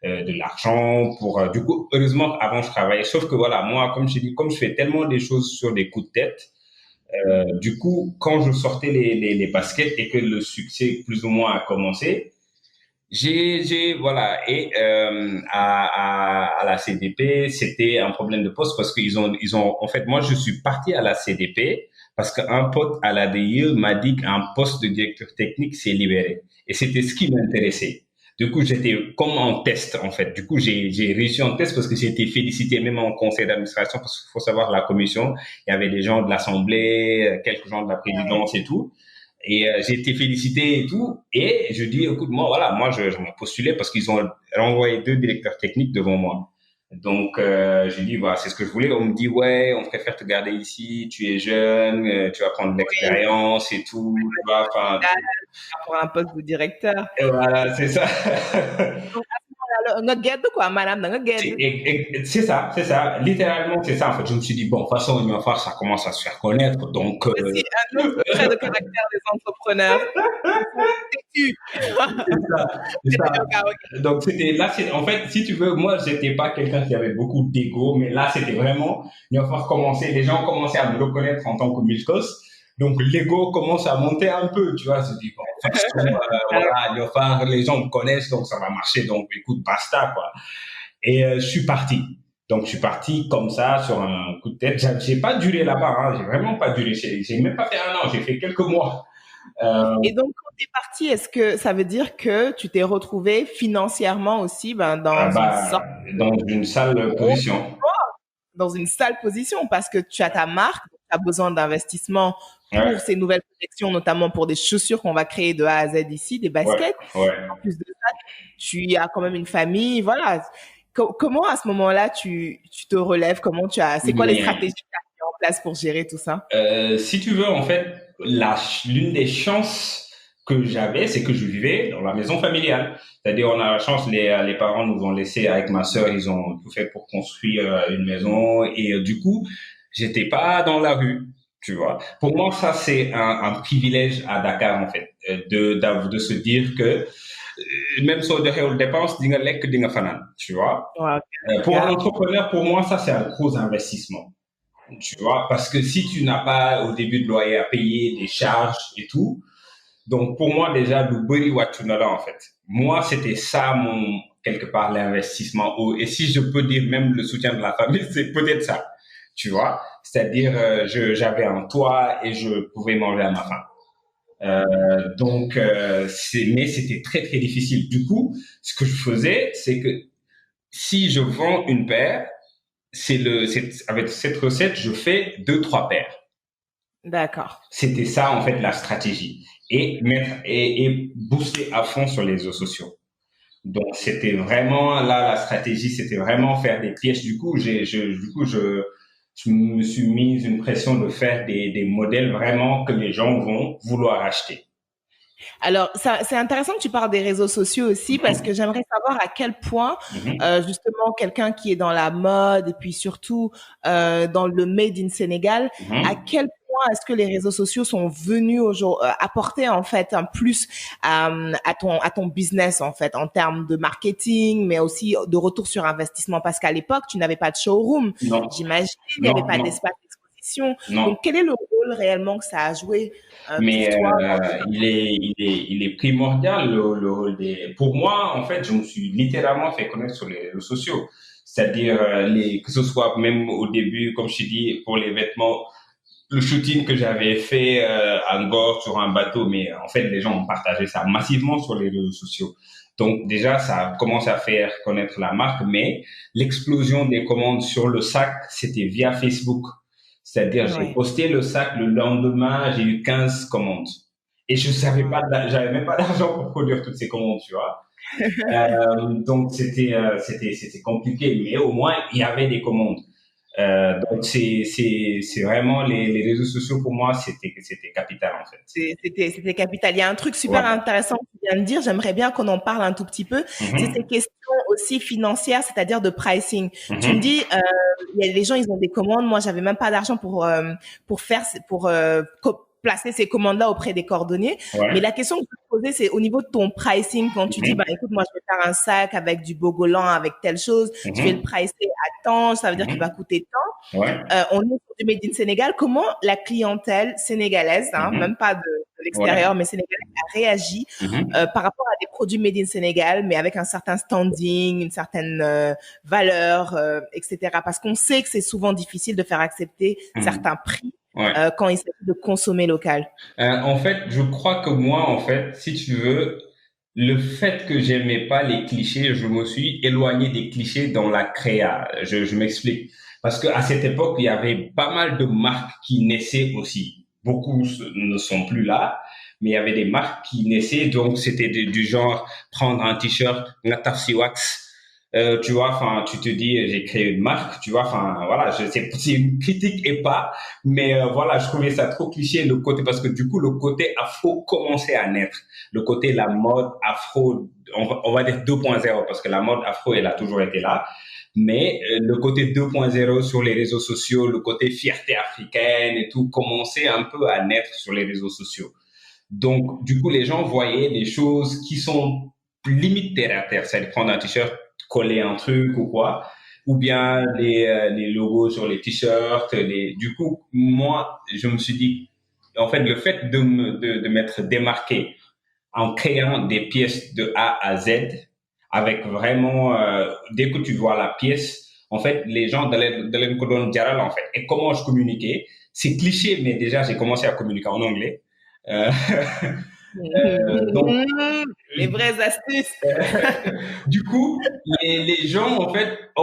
de l'argent pour du coup heureusement avant je travaillais, sauf que voilà, moi comme je dis, comme je fais tellement des choses sur des coups de tête, du coup quand je sortais les baskets et que le succès plus ou moins a commencé, voilà, et à la CDP c'était un problème de poste parce qu'ils ont en fait, moi je suis parti à la CDP parce qu'un pote à l'ADIE m'a dit qu'un poste de directeur technique s'est libéré. Et c'était ce qui m'intéressait. Du coup, j'étais comme en test, en fait. Du coup, j'ai réussi en test parce que j'ai été félicité même en conseil d'administration parce qu'il faut savoir, la commission, il y avait des gens de l'Assemblée, quelques gens de la présidence et tout. Et j'ai été félicité et tout. Et je dis, écoute, moi, je m'ai postulé parce qu'ils ont renvoyé 2 directeurs techniques devant moi. Donc, j'ai dit, voilà, c'est ce que je voulais. On me dit, ouais, on préfère te garder ici, tu es jeune, tu vas prendre de l'expérience et tout, tu vois, pour un poste de directeur. Et voilà, c'est ça. Quoi, madame, c'est ça. Littéralement, c'est ça. En fait, je me suis dit, bon, de toute façon, il va falloir, ça commence à se faire connaître. Donc, c'est un autre trait de caractère des entrepreneurs. C'est ça. Donc, en fait, si tu veux, moi, j'étais pas quelqu'un qui avait beaucoup d'ego, mais là, c'était vraiment, il va falloir commencer, les gens commençaient à me reconnaître en tant que Milkos. Donc, l'ego commence à monter un peu, tu vois. Je dis, bon, de toute façon, voilà, il va falloir, les gens me connaissent, donc ça va marcher. Donc, écoute, basta, quoi. Et je suis parti. Donc, je suis parti comme ça, sur un coup de tête. J'ai pas duré là-bas, hein. J'ai vraiment pas duré. J'ai même pas fait 1 an, j'ai fait quelques mois. Et donc, quand tu es parti, est-ce que ça veut dire que tu t'es retrouvé financièrement aussi dans une sale position? Dans une sale position parce que tu as ta marque, tu as besoin d'investissement pour ces nouvelles collections, notamment pour des chaussures qu'on va créer de A à Z ici, des baskets. En plus de ça, tu as quand même une famille, voilà. Comment à ce moment-là tu te relèves? C'est quoi les stratégies que tu as mis en place pour gérer tout ça? Si tu veux, en fait, l'une des chances que j'avais, c'est que je vivais dans la maison familiale. C'est-à-dire, on a la chance, les parents nous ont laissé avec ma sœur, ils ont tout fait pour construire une maison et du coup, j'étais pas dans la rue, tu vois. Pour moi, ça, c'est un privilège à Dakar, en fait, de se dire que même si on dépense, dinga lek, dinga fanan, tu vois. Pour un entrepreneur, pour moi, ça, c'est un gros investissement. Tu vois, parce que si tu n'as pas au début de loyer à payer, des charges et tout, donc pour moi déjà, l'Uberi Watunala en fait. Moi, c'était ça quelque part l'investissement. Et si je peux dire même le soutien de la famille, c'est peut-être ça. tu vois. C'est-à-dire, j'avais un toit et je pouvais manger à ma faim. Mais c'était très très difficile. Du coup, ce que je faisais, c'est que si je vends une paire, avec cette recette, je fais deux trois paires. D'accord. C'était ça en fait la stratégie et booster à fond sur les réseaux sociaux. Donc c'était vraiment là la stratégie, c'était vraiment faire des pièces. Je me suis mise une pression de faire des modèles vraiment que les gens vont vouloir acheter. Alors, ça, c'est intéressant que tu parles des réseaux sociaux aussi parce que j'aimerais savoir à quel point, Mhm. justement, quelqu'un qui est dans la mode et puis surtout dans le Made in Sénégal, à Mhm. quel point est-ce que les réseaux sociaux sont venus apporter en fait un plus à ton business en fait en termes de marketing, mais aussi de retour sur investissement parce qu'à l'époque, tu n'avais pas de showroom, Non, j'imagine, il n'y non, avait pas non, d'espace d'exposition. non. Donc, quel est le rôle réellement que ça a joué pour Mais toi? il est primordial le rôle des. Pour moi, en fait, je me suis littéralement fait connaître sur les réseaux sociaux. C'est-à-dire que ce soit même au début, comme je t'ai dit, pour les vêtements, le shooting que j'avais fait à bord sur un bateau, mais en fait, les gens ont partagé ça massivement sur les réseaux sociaux. Donc déjà, ça commence à faire connaître la marque, mais l'explosion des commandes sur le sac, c'était via Facebook. C'est-à-dire, j'ai Ouais. posté le sac le lendemain, j'ai eu 15 commandes. Et je savais pas, j'avais même pas d'argent pour produire toutes ces commandes, tu vois. Donc c'était compliqué, mais au moins il y avait des commandes. C'est vraiment les réseaux sociaux pour moi c'était capital en fait. C'était capital. Il y a un truc super Ouais. intéressant que tu viens de dire. J'aimerais bien qu'on en parle un tout petit peu. C'est ces Mhm. questions aussi financières, c'est-à-dire de pricing. Tu me Mhm. dis, il y a les gens, ils ont des commandes. Moi, j'avais même pas d'argent pour placer ces commandes-là auprès des cordonniers. Mais Ouais. la question que je peux te poser, c'est au niveau de ton pricing, quand tu dis, bah, Mhm. écoute, moi, je vais faire un sac avec du bogolan, avec telle chose, je vais le Mhm. pricer à tant, ça veut dire qu'il va Mhm. coûter tant. Ouais. On est sur du Made in Sénégal. Comment la clientèle sénégalaise, hein, Mhm. même pas de Ouais. l'extérieur, mais sénégalaise, a réagi Mhm. par rapport à des produits Made in Sénégal, mais avec un certain standing, une certaine valeur, etc. Parce qu'on sait que c'est souvent difficile de faire accepter Mhm. certains prix Ouais. quand il s'agit de consommer local. En fait, je crois que moi, en fait, si tu veux, le fait que j'aimais pas les clichés, je me suis éloigné des clichés dans la créa. Je m'explique. Parce que à cette époque, il y avait pas mal de marques qui naissaient aussi. Beaucoup ne sont plus là, mais il y avait des marques qui naissaient. Donc, c'était du genre prendre un t-shirt, Natafsi Wax. Tu vois, enfin, tu te dis, j'ai créé une marque, tu vois, enfin, voilà, c'est une critique et pas, mais voilà, je trouvais ça trop cliché le côté parce que du coup le côté afro commençait à naître, le côté la mode afro, on va dire 2.0 parce que la mode afro elle a toujours été là, mais le côté 2.0 sur les réseaux sociaux, le côté fierté africaine et tout commençait un peu à naître sur les réseaux sociaux. Donc du coup les gens voyaient des choses qui sont limite terre à terre, c'est de prendre un t-shirt, coller un truc ou quoi, ou bien les logos sur les t-shirts. Du coup, moi, je me suis dit, en fait, le fait de m'être démarqué en créant des pièces de A à Z, avec vraiment, dès que tu vois la pièce, en fait, les gens de l'Encodon Diaral, en fait, et comment je communiquais, c'est cliché, mais déjà, j'ai commencé à communiquer en anglais. Euh, donc, Les vraies astuces. du coup, les gens, en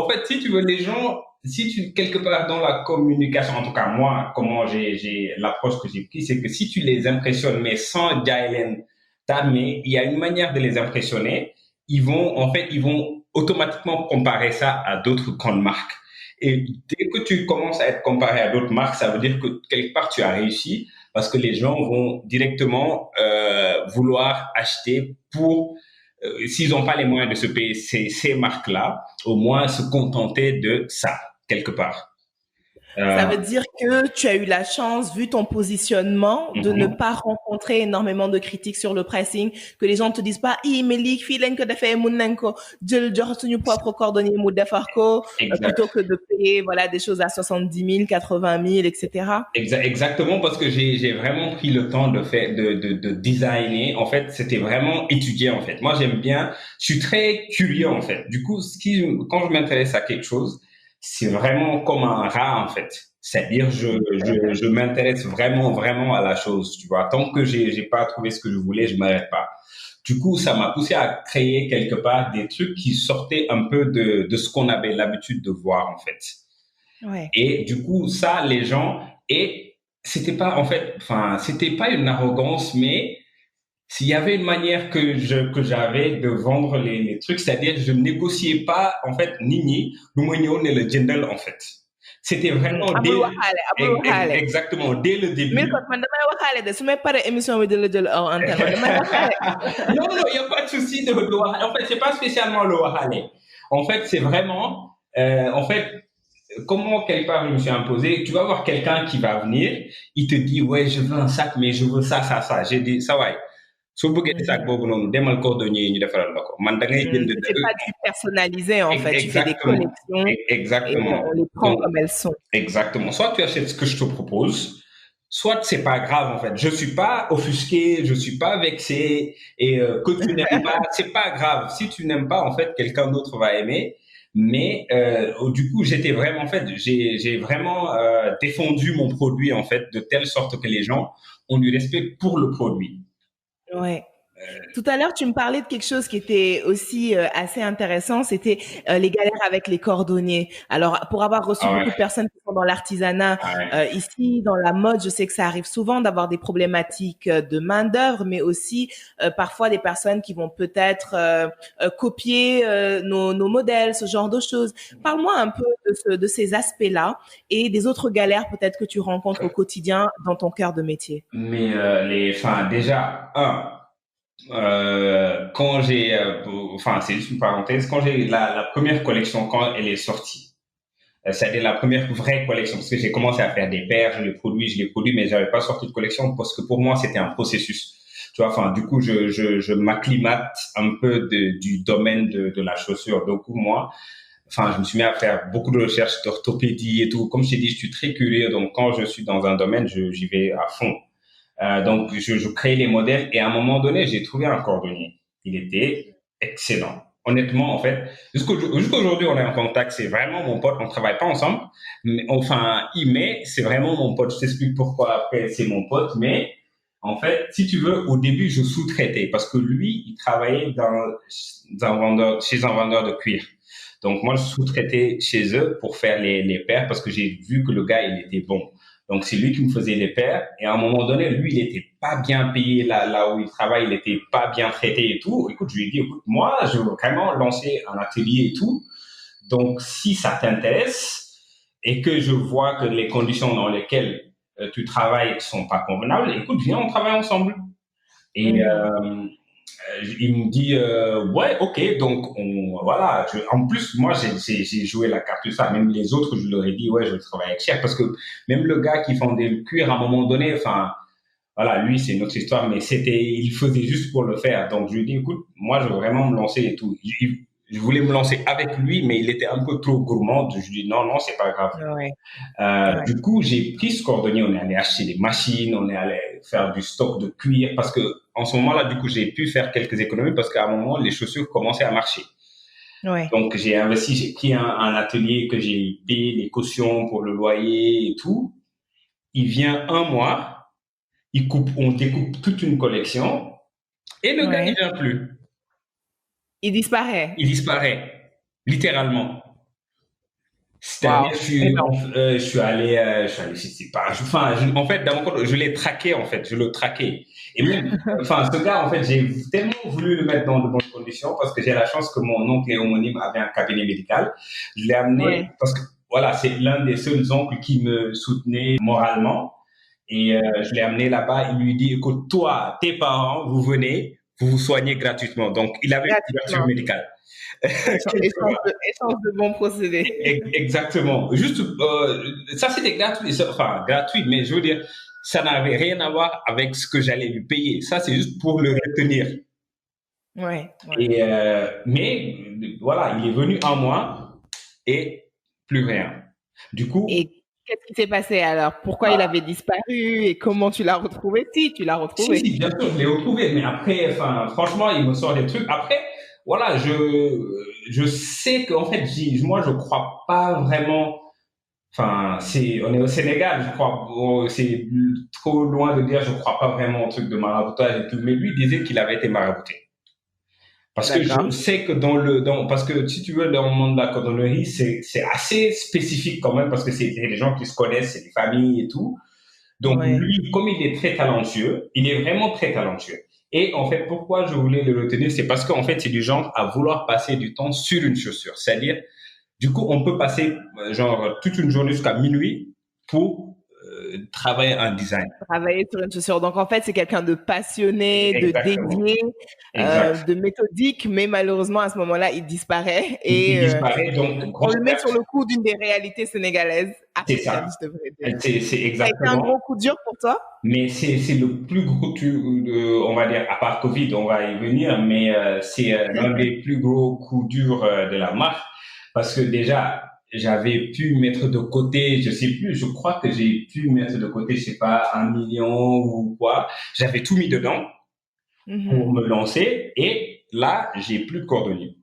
fait, si tu veux, les gens, si tu, quelque part dans la communication, en tout cas, moi, comment l'approche que j'ai prise, c'est que si tu les impressionnes, mais sans Jailen, mais il y a une manière de les impressionner, ils vont automatiquement comparer ça à d'autres grandes marques. Et dès que tu commences à être comparé à d'autres marques, ça veut dire que quelque part tu as réussi parce que les gens vont directement vouloir acheter pour s'ils n'ont pas les moyens de se payer ces marques-là, au moins se contenter de ça, quelque part. Ça Euh, veut dire que tu as eu la chance, vu ton positionnement, de ne mhm. pas rencontrer énormément de critiques sur le pricing, que les gens ne te disent pas, mais li fii lañ ko defee mun nañ ko jël jox suñu propre cordonnier mu defar ko, plutôt Exact. que de payer, voilà, des choses à 70 000, 80 000, etc. Exactement parce que j'ai vraiment pris le temps de faire de designer. En fait, c'était vraiment étudié en fait. Moi, j'aime bien. Je suis très curieux en fait. Du coup, quand je m'intéresse à quelque chose, c'est vraiment comme un rat en fait. C'est-à-dire, je m'intéresse vraiment, vraiment à la chose, tu vois. Tant que j'ai pas trouvé ce que je voulais, je m'arrête pas. Du coup, ça m'a poussé à créer quelque part des trucs qui sortaient un peu de ce qu'on avait l'habitude de voir, en fait. Ouais. Et du coup, ça, les gens, et c'était pas, en fait, enfin, c'était pas une arrogance, mais s'il y avait une manière que j'avais de vendre les trucs, c'est-à-dire je ne négociais pas, en fait, nini, nous le jindal, en fait. C'était vraiment Amul waxaale amul waxaale. exactement, dès le Mais début. kon man damay waxaale de su may paree émission bi di la jël en antenne man damay waxaale. Non, non, il n'y a pas de souci de wahale. En fait, c'est pas spécialement le wahale. En fait, c'est vraiment, en fait, comment quelque part je me suis imposé, tu vas voir quelqu'un qui va venir, il te dit, ouais, je veux un sac, mais je veux ça, ça, ça. J'ai dit, ça va. Soo bëggee sac boobu noonu demal cordonnier ñu defaral la ko man da ngay jënd Tu fais pas du personnalisé en fait, tu fais des exactement collections et exactement on les prend donc comme elles sont. exactement soit tu achètes ce que je te propose soit c'est pas grave en fait je suis pas offusqué je suis pas vexé et que tu n'aimes pas c'est pas grave si tu n'aimes pas en fait quelqu'un d'autre va aimer mais du coup j'étais vraiment en fait j'ai vraiment défendu mon produit en fait de telle sorte que les gens ont du respect pour le produit. Ouais. Tout à l'heure, tu me parlais de quelque chose qui était aussi assez intéressant, c'était les galères avec les cordonniers. Alors, pour avoir reçu Ah ouais, beaucoup de personnes qui sont dans l'artisanat, ah ouais. ici, dans la mode, je sais que ça arrive souvent d'avoir des problématiques de main-d'œuvre, mais aussi parfois des personnes qui vont peut-être copier nos modèles, ce genre de choses. Parle-moi un peu de ces aspects-là et des autres galères peut-être que tu rencontres au quotidien dans ton cœur de métier. Mais enfin, déjà, quand j'ai, enfin, c'est juste une parenthèse, quand j'ai la première collection, quand elle est sortie, c'est-à-dire la première vraie collection, parce que j'ai commencé à faire des paires, je les produis, mais j'avais pas sorti de collection parce que pour moi, c'était un processus. Tu vois, enfin, du coup, je m'acclimate un peu du domaine de la chaussure. Donc, moi, enfin, je me suis mis à faire beaucoup de recherches d'orthopédie et tout. Comme je t'ai dit, je suis très curieux. Donc, quand je suis dans un domaine, j'y vais à fond. Donc, je crée les modèles et à un moment donné, j'ai trouvé un cordonnier. Il était excellent. Honnêtement, en fait, jusqu'aujourd'hui, on est en contact. C'est vraiment mon pote. On travaille pas ensemble, mais enfin, c'est vraiment mon pote. Je t'explique pourquoi après c'est mon pote. Mais en fait, si tu veux, au début, je sous-traitais parce que lui, il travaillait chez un vendeur de cuir. Donc moi, je sous-traitais chez eux pour faire les paires parce que j'ai vu que le gars, il était bon. Donc, c'est lui qui me faisait les paires. Et à un moment donné, lui, il était pas bien payé là où il travaille. Il était pas bien traité et tout. Écoute, je lui ai dit, écoute, moi, je veux vraiment lancer un atelier et tout. Donc, si ça t'intéresse et que je vois que les conditions dans lesquelles tu travailles sont pas convenables, écoute, viens, on travaille ensemble. Et il me dit ouais ok donc voilà en plus moi j'ai joué la carte de ça même les autres je leur ai dit ouais je travaille avec Cher parce que même le gars qui vendait le cuir à un moment donné enfin voilà lui c'est une autre histoire mais il faisait juste pour le faire donc je lui ai dit écoute moi je veux vraiment me lancer et tout je voulais me lancer avec lui mais il était un peu trop gourmand je lui ai dit non non c'est pas grave. Ouais, ouais. Du coup, j'ai pris ce cordonnier, on est allé acheter des machines, on est allé faire du stock de cuir parce que en ce moment-là, du coup, j'ai pu faire quelques économies parce qu'à un moment, les chaussures commençaient à marcher. Ouais. Donc, j'ai investi, j'ai pris un atelier que j'ai payé les cautions pour le loyer et tout. Il vient un mois, on découpe toute une collection et le gars, il Ouais. vient plus. Il disparaît. Il disparaît, littéralement. C'est-à-dire, Wow. Énorme. je suis allé, je sais pas, en fait, dans mon compte, je l'ai traqué, en fait, je le traquais. Et même, enfin, ce gars, en fait, j'ai tellement voulu le mettre dans de bonnes conditions parce que j'ai la chance que mon oncle et homonyme avait un cabinet médical. Je l'ai amené Ouais. parce que, voilà, c'est l'un des seuls oncles qui me soutenait moralement. Et je l'ai amené là-bas. Il lui dit, écoute, toi, tes parents, vous venez, vous vous soignez gratuitement. Donc, il avait une couverture Gratuitement. médicale. Échange de bons procédés. Exactement. Juste, ça c'était gratuit, enfin gratuit, mais je veux dire, ça n'avait rien à voir avec ce que j'allais lui payer. Ça c'est juste pour le retenir. Ouais, ouais. Et mais voilà, il est venu un mois et plus rien. Du coup, Et qu'est-ce qui s'est passé alors? Pourquoi il avait disparu et comment tu l'as retrouvé? Si, tu l'as si retrouvé. si, bien sûr, je l'ai retrouvé, mais après, enfin, franchement, il me sort des trucs. Après, voilà, je sais qu'en fait, moi, je crois pas vraiment. Enfin, on est au Sénégal, je crois. Bon, c'est trop loin de dire, je crois pas vraiment au truc de maraboutage et tout. Mais lui disait qu'il avait été marabouté. Parce que je D'accord. sais que parce que si tu veux, dans le monde de la cordonnerie, c'est assez spécifique quand même parce que c'est des gens qui se connaissent, c'est des familles et tout. Donc Ouais. lui, comme il est très talentueux, il est vraiment très talentueux. Et en fait, pourquoi je voulais le retenir, c'est parce qu'en fait, c'est du genre à vouloir passer du temps sur une chaussure. C'est-à-dire, du coup, on peut passer genre toute une journée jusqu'à minuit pour travailler un design. Travailler sur une chaussure. Donc, en fait, c'est quelqu'un de passionné, de Exactement. dédié, Exact. de méthodique, mais malheureusement, à ce moment-là, il disparaît Il et disparaît, donc on grosse le met sur perte. le coup d'une des réalités sénégalaises, C'est ça. africaines, je devrais dire. C'est Ça a été un exactement. gros coup dur pour toi? Mais c'est le plus gros, on va dire, à part Covid, on va y venir, mais c'est l'un des plus gros coups durs de la marque parce que déjà, j'avais pu mettre de côté, je sais plus, je crois que j'ai pu mettre de côté, je sais pas, 1 million ou quoi. J'avais tout mis dedans pour Mhm. me lancer et là, j'ai plus de cordonnier.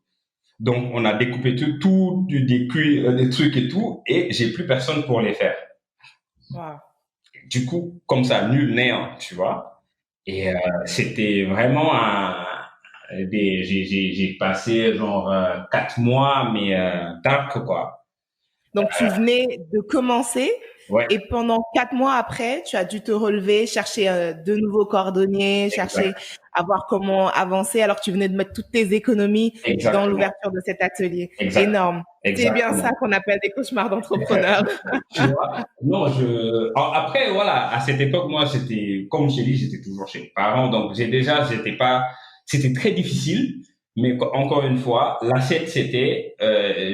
Donc, on a découpé tout des cuirs, des trucs et tout, et j'ai plus personne pour les faire. Wow. Du coup, comme ça, nul néant, tu vois. Et c'était vraiment j'ai passé genre 4 mois, mais dark, quoi. Donc, tu venais de commencer Ouais, et pendant 4 mois après, tu as dû te relever, chercher de nouveaux cordonniers, chercher exact, à voir comment avancer alors que tu venais de mettre toutes tes économies dans exactement, l'ouverture de cet atelier. exactement, Énorme. C'est bien ça exactement. qu'on appelle des cauchemars d'entrepreneurs. Tu vois? Non, après, voilà, à cette époque, moi, j'étais, comme je t'ai dit, j'étais toujours chez les parents, donc j'étais pas, c'était très difficile, mais encore une fois, l'assiette, c'était,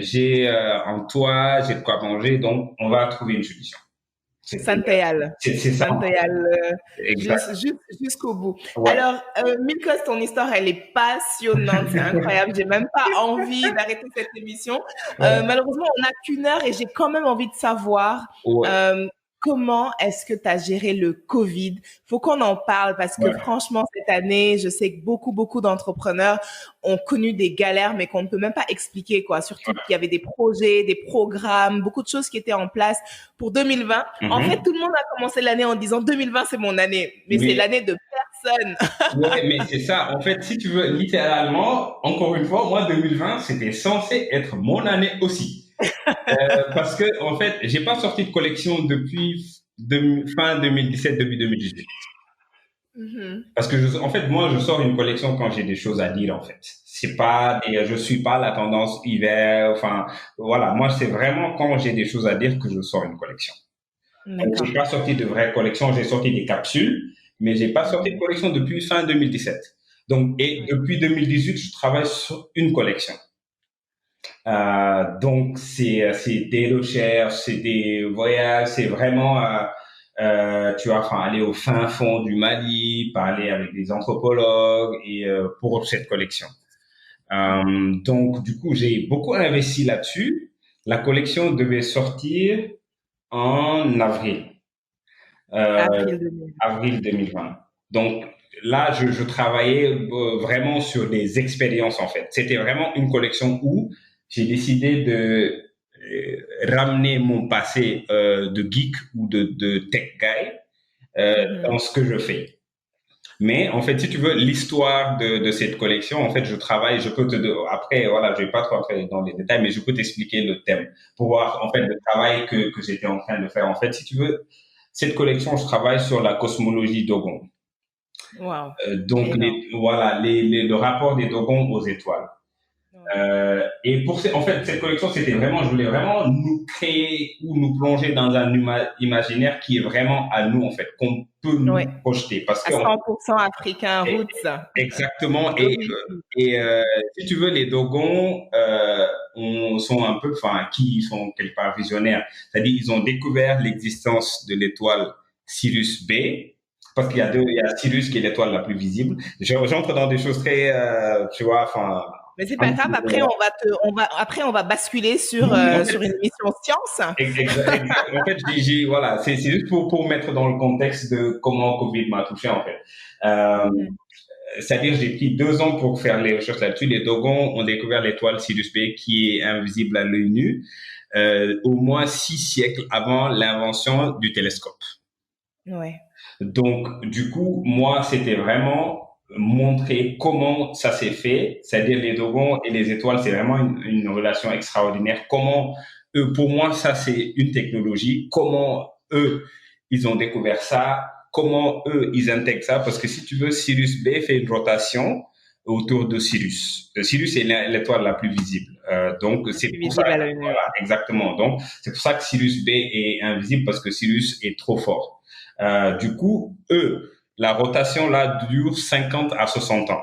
j'ai un toit, j'ai de quoi manger, donc on va trouver une solution. C'était, Santayal. c'est ça, en fait. Santayal, Exact. jusqu'au bout. Ouais. Alors, Milkos, ton histoire, elle est passionnante, c'est incroyable. J'ai même pas envie d'arrêter cette émission. Ouais. Malheureusement, on n'a qu'une heure et j'ai quand même envie de savoir Ouais. euh, comment est-ce que tu as géré le Covid. Faut qu'on en parle parce que Ouais. franchement, cette année, je sais que beaucoup d'entrepreneurs ont connu des galères, mais qu'on ne peut même pas expliquer, quoi. Surtout qu'il y avait des projets, des programmes, beaucoup de choses qui étaient en place pour 2020. En fait, Mhm. tout le monde a commencé l'année en disant 2020, c'est mon année. Mais c'est Mais l'année de personne. ouais, mais c'est ça. En fait, si tu veux, littéralement, encore une fois, moi, 2020, c'était censé être mon année aussi. Parce que, en fait, j'ai pas sorti de collection depuis fin 2017, début 2018. Mhm. Parce que, en fait, moi, je sors une collection quand j'ai des choses à dire, en fait. C'est pas je suis pas la tendance hiver, enfin, voilà. Moi, c'est vraiment quand j'ai des choses à dire que je sors une collection. Donc, j'ai D'accord. pas sorti de vraies collections, j'ai sorti des capsules, mais j'ai pas sorti de Mhm. collection depuis fin 2017. Donc, et depuis 2018, je travaille sur une collection. Donc, c'est des recherches, c'est des voyages, c'est vraiment, tu vois, enfin, aller au fin fond du Mali, parler avec des anthropologues et pour cette collection. Donc, du coup, j'ai beaucoup investi là-dessus. La collection devait sortir en euh, Avril 2020. avril 2020. Donc là, je travaillais vraiment sur des expériences en fait. C'était vraiment une collection où j'ai décidé de ramener mon passé de geek ou de tech guy dans Mhm. ce que je fais. Mais en fait, si tu veux l'histoire de cette collection, en fait, je travaille, je peux après, voilà, je vais pas trop entrer dans les détails, mais je peux t'expliquer le thème pour voir en fait le travail que j'étais en train de faire. En fait, si tu veux, cette collection, je travaille sur la cosmologie Dogon. Wow. Donc, Énorme. voilà, le rapport des Dogons aux étoiles. Ouais. Et en fait, cette collection, c'était vraiment, je voulais vraiment nous créer ou nous plonger dans un imaginaire qui est vraiment à nous, en fait, qu'on peut nous Ouais. projeter. Parce À que, 100% africain, roots. exactement, D'origine. et si tu veux, les Dogons sont un peu, enfin, qui sont quelque part visionnaires. C'est-à-dire, ils ont découvert l'existence de l'étoile Sirius B, parce qu'il y a deux, il y a Sirius qui est l'étoile la plus visible. J'entre dans des choses très, tu vois, enfin, Mais c'est pas grave. Après, après, on va basculer oui, en fait, sur une émission science. exact. En fait, voilà, c'est juste pour mettre dans le contexte de comment Covid m'a touché, en fait. Euh, Mhm. c'est-à-dire j'ai pris 2 ans pour faire les recherches là-dessus. Les Dogons ont découvert l'étoile Sirius B qui est invisible à l'œil nu, au moins 6 siècles avant l'invention du télescope. Ouais. Donc, du coup, moi, c'était vraiment montrer comment ça s'est fait, c'est-à-dire les Dogons et les étoiles, c'est vraiment une relation extraordinaire. Comment eux, pour moi, ça, c'est une technologie. Comment eux, ils ont découvert ça, comment eux, ils intègrent ça, parce que si tu veux, Sirius B fait une rotation autour de Sirius. Sirius est l'étoile la plus visible. Donc, c'est pour ça, Visible à l'œil nu. voilà, exactement. Donc, c'est pour ça que Sirius B est invisible, parce que Sirius est trop fort. Du coup, eux, la rotation là dure 50 à 60 ans,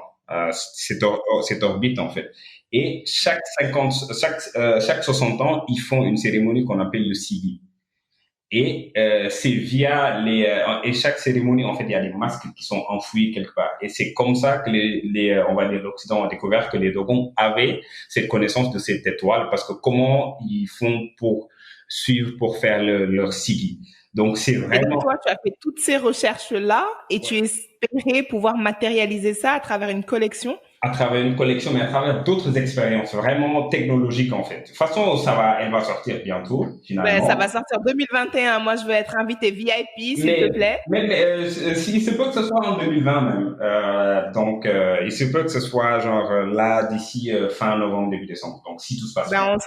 cette orbite en fait. Et chaque 60 ans, ils font une cérémonie qu'on appelle le SIGI. Et c'est via et chaque cérémonie, en fait, il y a des masques qui sont enfouis quelque part. Et c'est comme ça que on va dire, l'Occident a découvert que les Dogons avaient cette connaissance de cette étoile, parce que comment ils font pour suivre, pour faire leur SIGI. Donc, c'est Et donc, vraiment toi, tu as fait toutes ces recherches-là et tu espérais pouvoir matérialiser ça à travers une collection. à travers une collection, mais à travers d'autres expériences vraiment technologiques, en fait. De toute façon, elle va sortir bientôt, Ben, ça finalement. va sortir 2021. Moi, je veux être invitée VIP, s'il te Mais, plaît. il se peut que ce soit en 2020 même. Donc, il se peut que ce soit genre là d'ici fin novembre, début décembre. Donc, si tout se passe bien. Ben,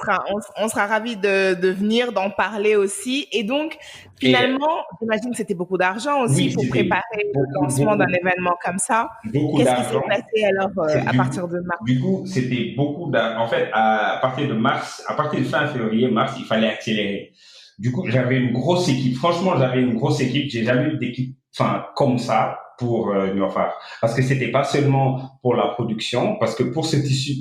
on sera ravis de venir, d'en parler aussi. Et donc, Et finalement, j'imagine que c'était beaucoup d'argent aussi oui, pour c'était préparer le beaucoup, lancement d'un beaucoup, événement comme ça. beaucoup Qu'est-ce qui s'est d'argent. passé alors à partir de mars? Du coup, c'était beaucoup d'argent. En fait, à partir de mars, à partir de fin février, mars, il fallait accélérer. Du coup, j'avais une grosse équipe. Franchement, j'avais une grosse équipe. J'ai jamais eu d'équipe, enfin, comme ça pour Nurfar. Parce que c'était pas seulement pour la production, parce que pour ce tissu,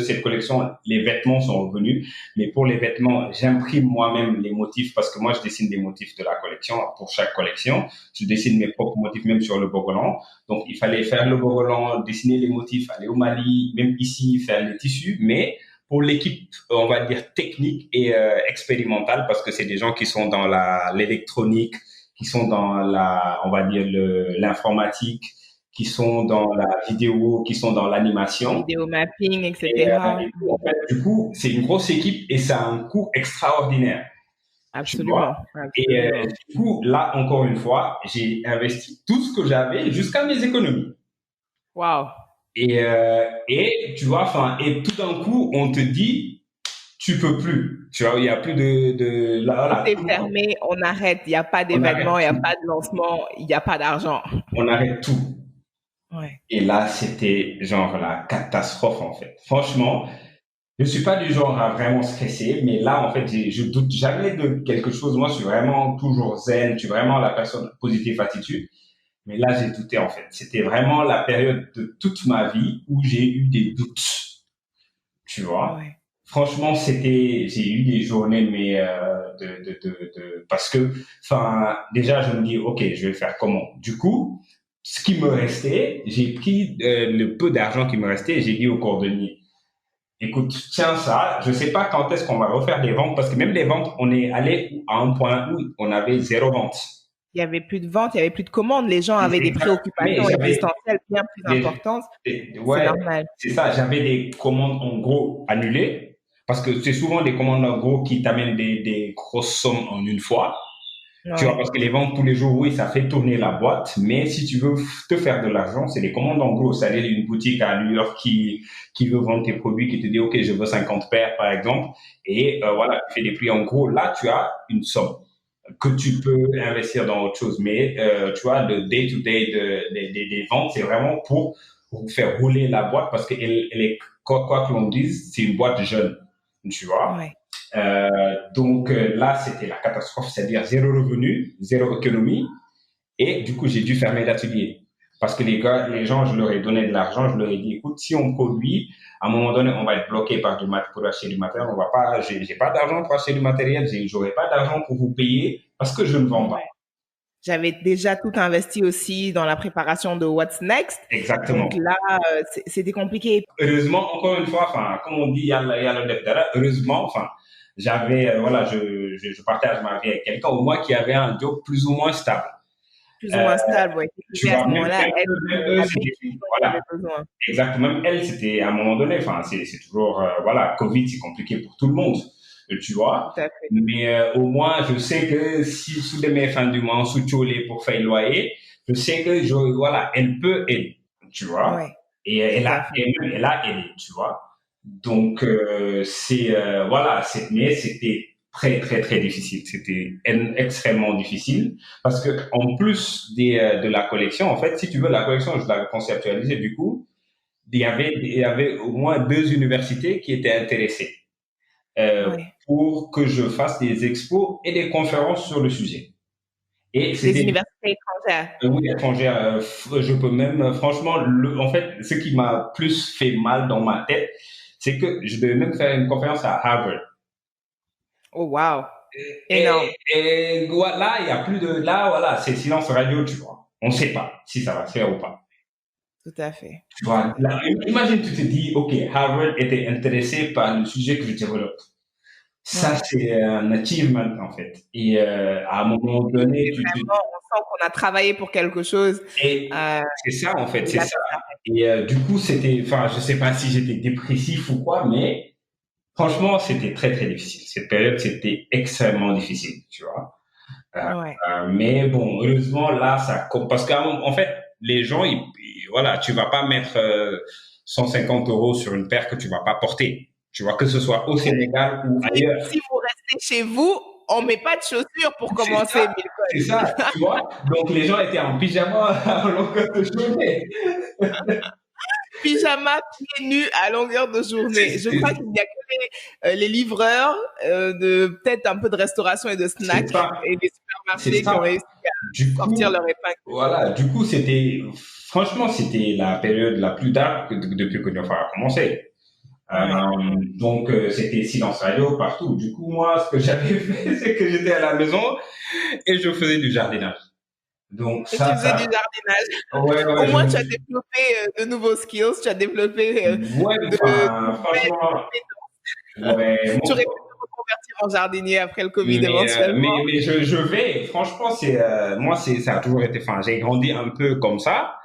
cette collection, les vêtements sont revenus. Mais pour les vêtements, j'imprime moi-même les motifs, parce que moi, je dessine des motifs de la collection pour chaque collection. Je dessine mes propres motifs, même sur le bogolan. Donc, il fallait faire le bogolan, dessiner les motifs, aller au Mali, même ici, faire les tissus. Mais pour l'équipe, on va dire technique et expérimentale, parce que c'est des gens qui sont dans l'électronique, qui sont dans on va dire l'informatique, qui sont dans la vidéo, qui sont dans l'animation. Vidéo mapping, Et, etc. en fait, du coup, c'est une grosse équipe et ça a un coût extraordinaire, tu vois. Absolument, Et absolument. du coup, là, encore une fois, j'ai investi tout ce que j'avais jusqu'à mes économies. Wow. Et tu vois, enfin, et tout d'un coup, on te dit, tu peux plus. Tu vois, il y a plus là, Tout voilà, est fermé, on arrête. Il n'y a pas on d'événement, arrête il n'y a tout. pas de lancement, il n'y a pas d'argent. On arrête tout. Ouais. Et là, c'était genre la catastrophe, en fait. Franchement, je suis pas du genre à vraiment stresser, mais là, en fait, je doute jamais de quelque chose. Moi, je suis vraiment toujours zen, je suis vraiment la personne positive attitude. Mais là, j'ai douté, en fait. C'était vraiment la période de toute ma vie où j'ai eu des doutes, tu vois. Ouais. Franchement, j'ai eu des journées, mais parce que, enfin, déjà, je me dis, ok, je vais faire comment? Du coup, ce qui me restait, j'ai pris le peu d'argent qui me restait et j'ai dit au cordonnier, écoute, tiens ça, je sais pas quand est-ce qu'on va refaire des ventes, parce que même les ventes, on est allé à un point où on avait zéro vente. Il n'y avait plus de vente, il n'y avait plus de commandes. Les gens avaient des Mais préoccupations existentielles bien plus des- importantes. C'est ouais, normal. c'est ça, j'avais des commandes en gros annulées, parce que c'est souvent des commandes en gros qui t'amènent des grosses sommes en une fois. Tu vois, Ouais. parce que les ventes tous les jours, oui, ça fait tourner la boîte, mais si tu veux te faire de l'argent, c'est des commandes en gros. C'est-à-dire une boutique à New York qui veut vendre tes produits, qui te dit, OK, je veux 50 paires, par exemple, et voilà, tu fais des prix en gros. Là, tu as une somme que tu peux investir dans autre chose. Mais tu vois, le day-to-day des ventes, c'est vraiment pour faire rouler la boîte, parce elle est, quoi que l'on dise, c'est une boîte jeune, tu vois. Ouais. Donc là, c'était la catastrophe, c'est-à-dire zéro revenu, zéro économie. Et du coup, j'ai dû fermer l'atelier. Parce que les gens, je leur ai donné de l'argent, je leur ai dit, écoute, si on produit, à un moment donné, on va être bloqué par du matériel pour acheter du matériel. On va pas, j'ai pas d'argent pour acheter du matériel, j'aurai pas d'argent pour vous payer parce que je ne vends pas. Ouais. J'avais déjà tout investi aussi dans la préparation de What's Next. Donc Exactement. là, c'était compliqué. Heureusement, encore une fois, enfin, comme on dit, il y a le def dara. Heureusement, enfin, j'avais, voilà, je partage ma vie avec quelqu'un, au moins qui avait un job plus ou moins stable. plus ou moins stable, ouais, qui Tu pouvaient à ce vois, moment-là être même eux, la c'était, béquille dont ils voilà, avaient besoin. exactement. Même elle, c'était à un moment donné, enfin, c'est toujours, voilà, Covid, c'est compliqué pour tout le monde, tu vois. Tout à fait. Mais au moins, je sais que si sous les fins du mois, sous Tcholé pour faire le loyer, je sais que, voilà, elle peut aider, tu vois. Ouais, Et tout à fait. elle a aidé, tu vois. Donc, voilà, mais c'était très, très, très difficile. C'était extrêmement difficile parce que en plus de la collection, en fait, si tu veux, la collection, je l'ai conceptualisée du coup, il y avait au moins deux universités qui étaient intéressées Ouais. pour que je fasse des expos et des conférences sur le sujet. Et Des c'était universités étrangères. oui, étrangère. Je peux même, franchement, en fait, ce qui m'a plus fait mal dans ma tête, c'est que je devais même faire une conférence à Harvard. Oh, wow. Énorme. Et là, il y a plus de, là, voilà, c'est silence radio, tu vois. On ne sait pas si ça va se faire ou pas. Tout à fait. Tu Tout vois, à fait. imagine, tu te dis, OK, Harvard était intéressé par le sujet que je développe. Ça, Ouais. c'est un achievement, en fait. Et à un moment donné, C'est vraiment, on sent qu'on a travaillé pour quelque chose. et Euh, c'est ça, en fait, et c'est là, ça. Et du coup, c'était, enfin, je sais pas si j'étais dépressif ou quoi, mais franchement, c'était très, très difficile. Cette période, c'était extrêmement difficile, tu vois. ouais. Mais bon, heureusement, là, parce qu'en fait, les gens, voilà, tu vas pas mettre 150 euros sur une paire que tu vas pas porter. Tu vois, que ce soit au Sénégal ou ailleurs. Si vous restez chez vous, on met pas de chaussures pour C'est commencer, ça, c'est Milcom. ça, tu vois. Donc, les gens étaient en pyjama à longueur de journée. Pyjama, pieds nus à longueur de journée. Je crois qu'il n'y a que les livreurs de peut-être un peu de restauration et de C'est snacks ça, et des c'est supermarchés qui ont ça. réussi Du à sortir coup, leur épingle. voilà, du coup, franchement, c'était la période la plus dark depuis que Niofa a commencé. Ouais. Donc, c'était silence radio partout. Du coup, moi, ce que j'avais fait, c'est que j'étais à la maison et je faisais du jardinage. Donc, Et tu faisais du ça, jardinage. ouais, Au ouais, moins, tu as développé de nouveaux skills, tu as développé ouais, de enfin, nouvelles franchement, compétences. ouais, Tu aurais pu te reconvertir en jardinier après le Covid mais éventuellement. je vais, franchement, moi, ça a toujours été, enfin, j'ai grandi un peu comme ça.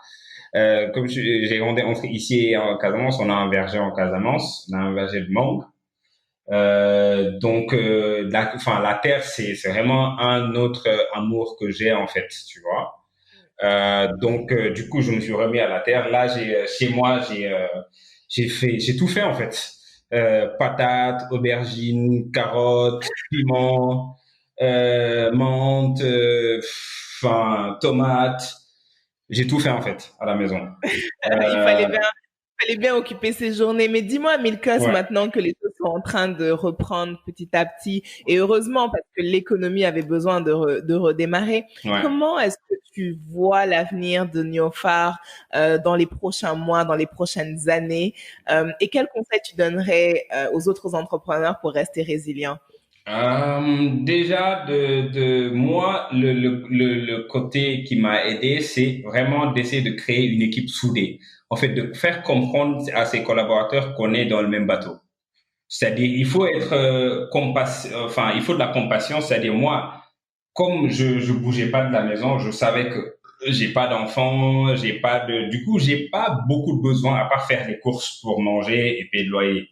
Comme j'ai grandi entre ici et en Casamance, on a un verger en Casamance, on a un verger de mangue. Donc, enfin, la terre, c'est vraiment un autre amour que j'ai en fait, tu vois. Donc, du coup, je me suis remis à la terre. Là, chez moi, j'ai tout fait en fait. Patates, aubergines, carottes, piments, menthe, enfin, tomates. J'ai tout fait en fait à la maison. Il fallait bien occuper ses journées. Mais dis-moi, Milkos, Ouais, maintenant que les choses sont en train de reprendre petit à petit, et heureusement parce que l'économie avait besoin de redémarrer, ouais. comment est-ce que tu vois l'avenir de Neofar dans les prochains mois, dans les prochaines années, et quels conseils tu donnerais aux autres entrepreneurs pour rester résilients? Déjà, de moi, le côté qui m'a aidé, c'est vraiment d'essayer de créer une équipe soudée. En fait, de faire comprendre à ses collaborateurs qu'on est dans le même bateau. C'est-à-dire, il faut être enfin, il faut de la compassion. C'est-à-dire, moi, comme je bougeais pas de la maison, je savais que j'ai pas d'enfants, du coup, j'ai pas beaucoup de besoins à part faire les courses pour manger et payer le loyer.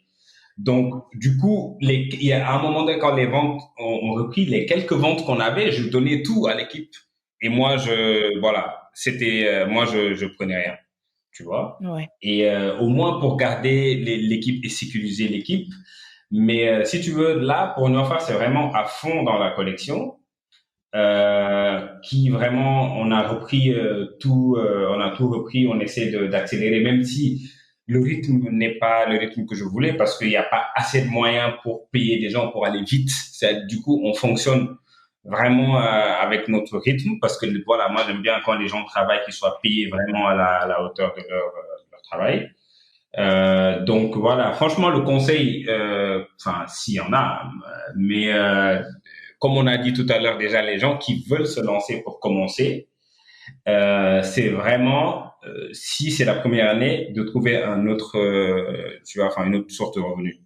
Donc, du coup, il y a un moment donné, quand les ventes ont repris, les quelques ventes qu'on avait, je donnais tout à l'équipe. Et moi, voilà, moi, je prenais rien, tu vois. Ouais. Et au moins pour garder l'équipe et sécuriser l'équipe. Mais si tu veux, là, pour nous faire, c'est vraiment à fond dans la collection. Qui vraiment, on a repris on a tout repris, on essaie d'accélérer, même si le rythme n'est pas le rythme que je voulais parce qu'il n'y a pas assez de moyens pour payer des gens pour aller vite. Du coup, on fonctionne vraiment avec notre rythme parce que voilà, moi j'aime bien quand les gens travaillent qu'ils soient payés vraiment à la hauteur de leur travail. Donc voilà, franchement le conseil, enfin s'il y en a, mais comme on a dit tout à l'heure déjà, les gens qui veulent se lancer pour commencer, c'est vraiment, si c'est la première année, de trouver un autre, tu vois, enfin une autre source de revenus.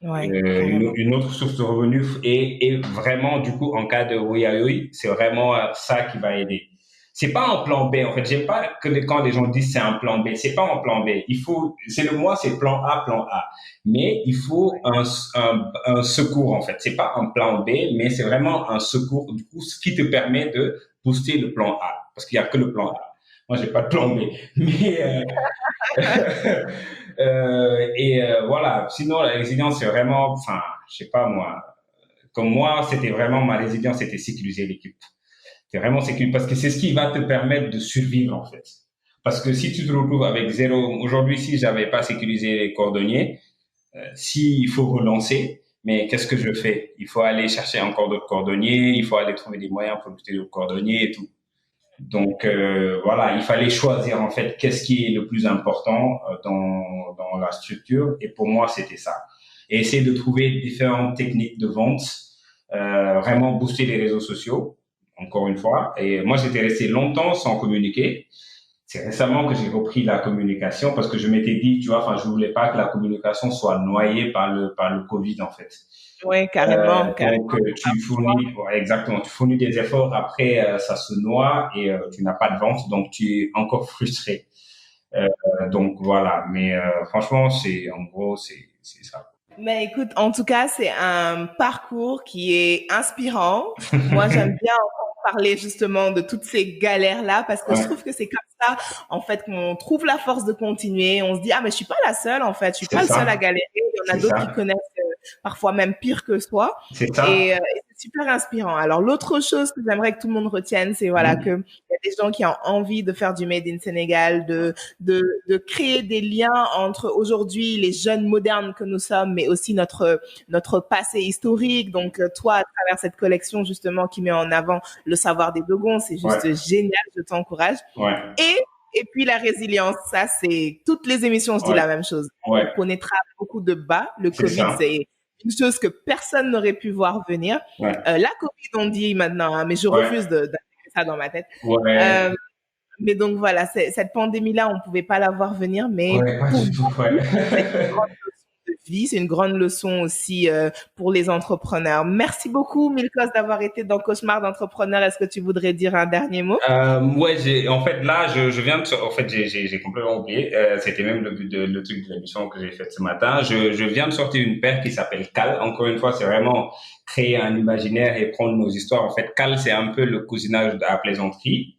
Ouais, carrément. Une autre source de revenus et vraiment, du coup, en cas de oui à oui, c'est vraiment ça qui va aider. c'est pas un plan B en fait. J'aime pas quand les gens disent c'est un plan B. C'est pas un plan B. C'est le moi, c'est plan A, plan A. Mais il faut un secours en fait. C'est pas un plan B, mais c'est vraiment un secours. Du coup, ce qui te permet de booster le plan A, parce qu'il y a que le plan A. Moi, j'ai pas de plan B. Mais voilà. Sinon, la résilience, c'est vraiment, enfin, je sais pas moi. Comme moi, c'était vraiment ma résilience, c'était sécuriser l'équipe. C'est vraiment sécuriser parce que c'est ce qui va te permettre de survivre en fait. Parce que si tu te retrouves avec zéro, aujourd'hui, si j'avais pas sécurisé les cordonniers, si il faut relancer, mais qu'est-ce que je fais? Il faut aller chercher encore d'autres cordonniers, il faut aller trouver des moyens pour recruter d'autres cordonniers et tout. Donc voilà, il fallait choisir en fait qu'est-ce qui est le plus important dans la structure. Et pour moi, c'était ça. Et essayer de trouver différentes techniques de vente, vraiment booster les réseaux sociaux, encore une fois. Et moi, j'étais resté longtemps sans communiquer. C'est récemment que j'ai repris la communication parce que je m'étais dit, tu vois, enfin, je voulais pas que la communication soit noyée par le Covid en fait. Oui, carrément, Donc, carrément. ouais, exactement, tu fournis des efforts, après, ça se noie et tu n'as pas de vente, donc tu es encore frustré. Donc, voilà. Mais franchement, en gros, c'est ça. Mais écoute, en tout cas, c'est un parcours qui est inspirant. Moi, j'aime bien parler justement de toutes ces galères-là parce que je Ouais, trouve que c'est comme ça, en fait, qu'on trouve la force de continuer. On se dit, ah, mais je suis pas la seule, en fait. Je suis c'est pas le seul à ça, galérer. Il y en a c'est d'autres qui ça, connaissent parfois même pire que soi. c'est ça. Et c'est super inspirant. Alors, l'autre chose que j'aimerais que tout le monde retienne, c'est voilà, que Mhm. il y a des gens qui ont envie de faire du Made in Sénégal, de créer des liens entre aujourd'hui les jeunes modernes que nous sommes, mais aussi notre passé historique. Donc, toi, à travers cette collection, justement, qui met en avant le savoir des Dogons, c'est Ouais, juste génial, je t'encourage. ouais, Et, et puis la résilience, ça, c'est toutes les émissions, je dis ouais, la même chose. On ouais, connaîtra beaucoup de bas. Le c'est Covid, ça. c'est une chose que personne n'aurait pu voir venir. Ouais, La Covid, on dit maintenant, hein, mais je refuse ouais, d'intégrer ça dans ma tête. ouais, Euh, mais donc voilà, cette pandémie-là, on pouvait pas la voir venir, mais ouais, pas pour du tout, ouais. beaucoup, c'est une grande leçon de vie, c'est une grande leçon aussi pour les entrepreneurs. Merci beaucoup, Milkos, d'avoir été dans Cauchemar d'entrepreneur. Est-ce que tu voudrais dire un dernier mot? Ouais, en fait, là, je viens en fait, j'ai complètement oublié. C'était même le truc de l'émission que j'ai fait ce matin. Je viens de sortir une paire qui s'appelle Cal. Encore une fois, c'est vraiment créer un imaginaire et prendre nos histoires. En fait, Cal, c'est un peu le cousinage à la plaisanterie,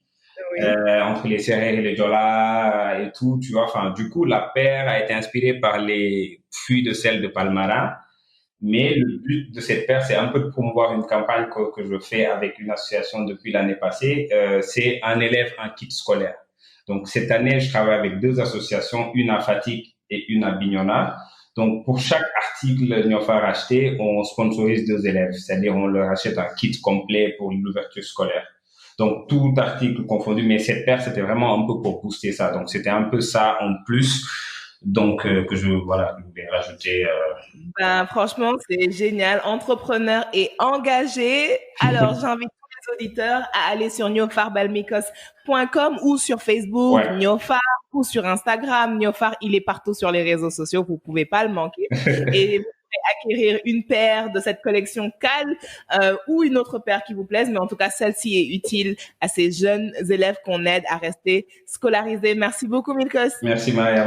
Oui. entre les Sérères et les Jola et tout, tu vois. Enfin, du coup, la paire a été inspirée par les fruits de sel de Palmarin. Mais le but de cette paire, c'est un peu de promouvoir une campagne que je fais avec une association depuis l'année passée. C'est un élève, un kit scolaire. Donc cette année, je travaille avec deux associations, une à Fatick et une à Bignona. Donc pour chaque article Niofar acheté, on sponsorise deux élèves, c'est-à-dire on leur achète un kit complet pour l'ouverture scolaire. Donc tout article confondu, mais cette paire, c'était vraiment un peu pour booster ça. Donc c'était un peu ça en plus. Donc que je voulais rajouter. Ben, franchement, c'est génial. Entrepreneur et engagé. Alors, j'invite tous les auditeurs à aller sur niofarbalmicos.com ou sur Facebook, Ouais. Niofar, ou sur Instagram. Niofar, il est partout sur les réseaux sociaux. Vous pouvez pas le manquer. Et vous pouvez acquérir une paire de cette collection Cal ou une autre paire qui vous plaise. Mais en tout cas, celle-ci est utile à ces jeunes élèves qu'on aide à rester scolarisés. Merci beaucoup, Milkos. Merci Maria.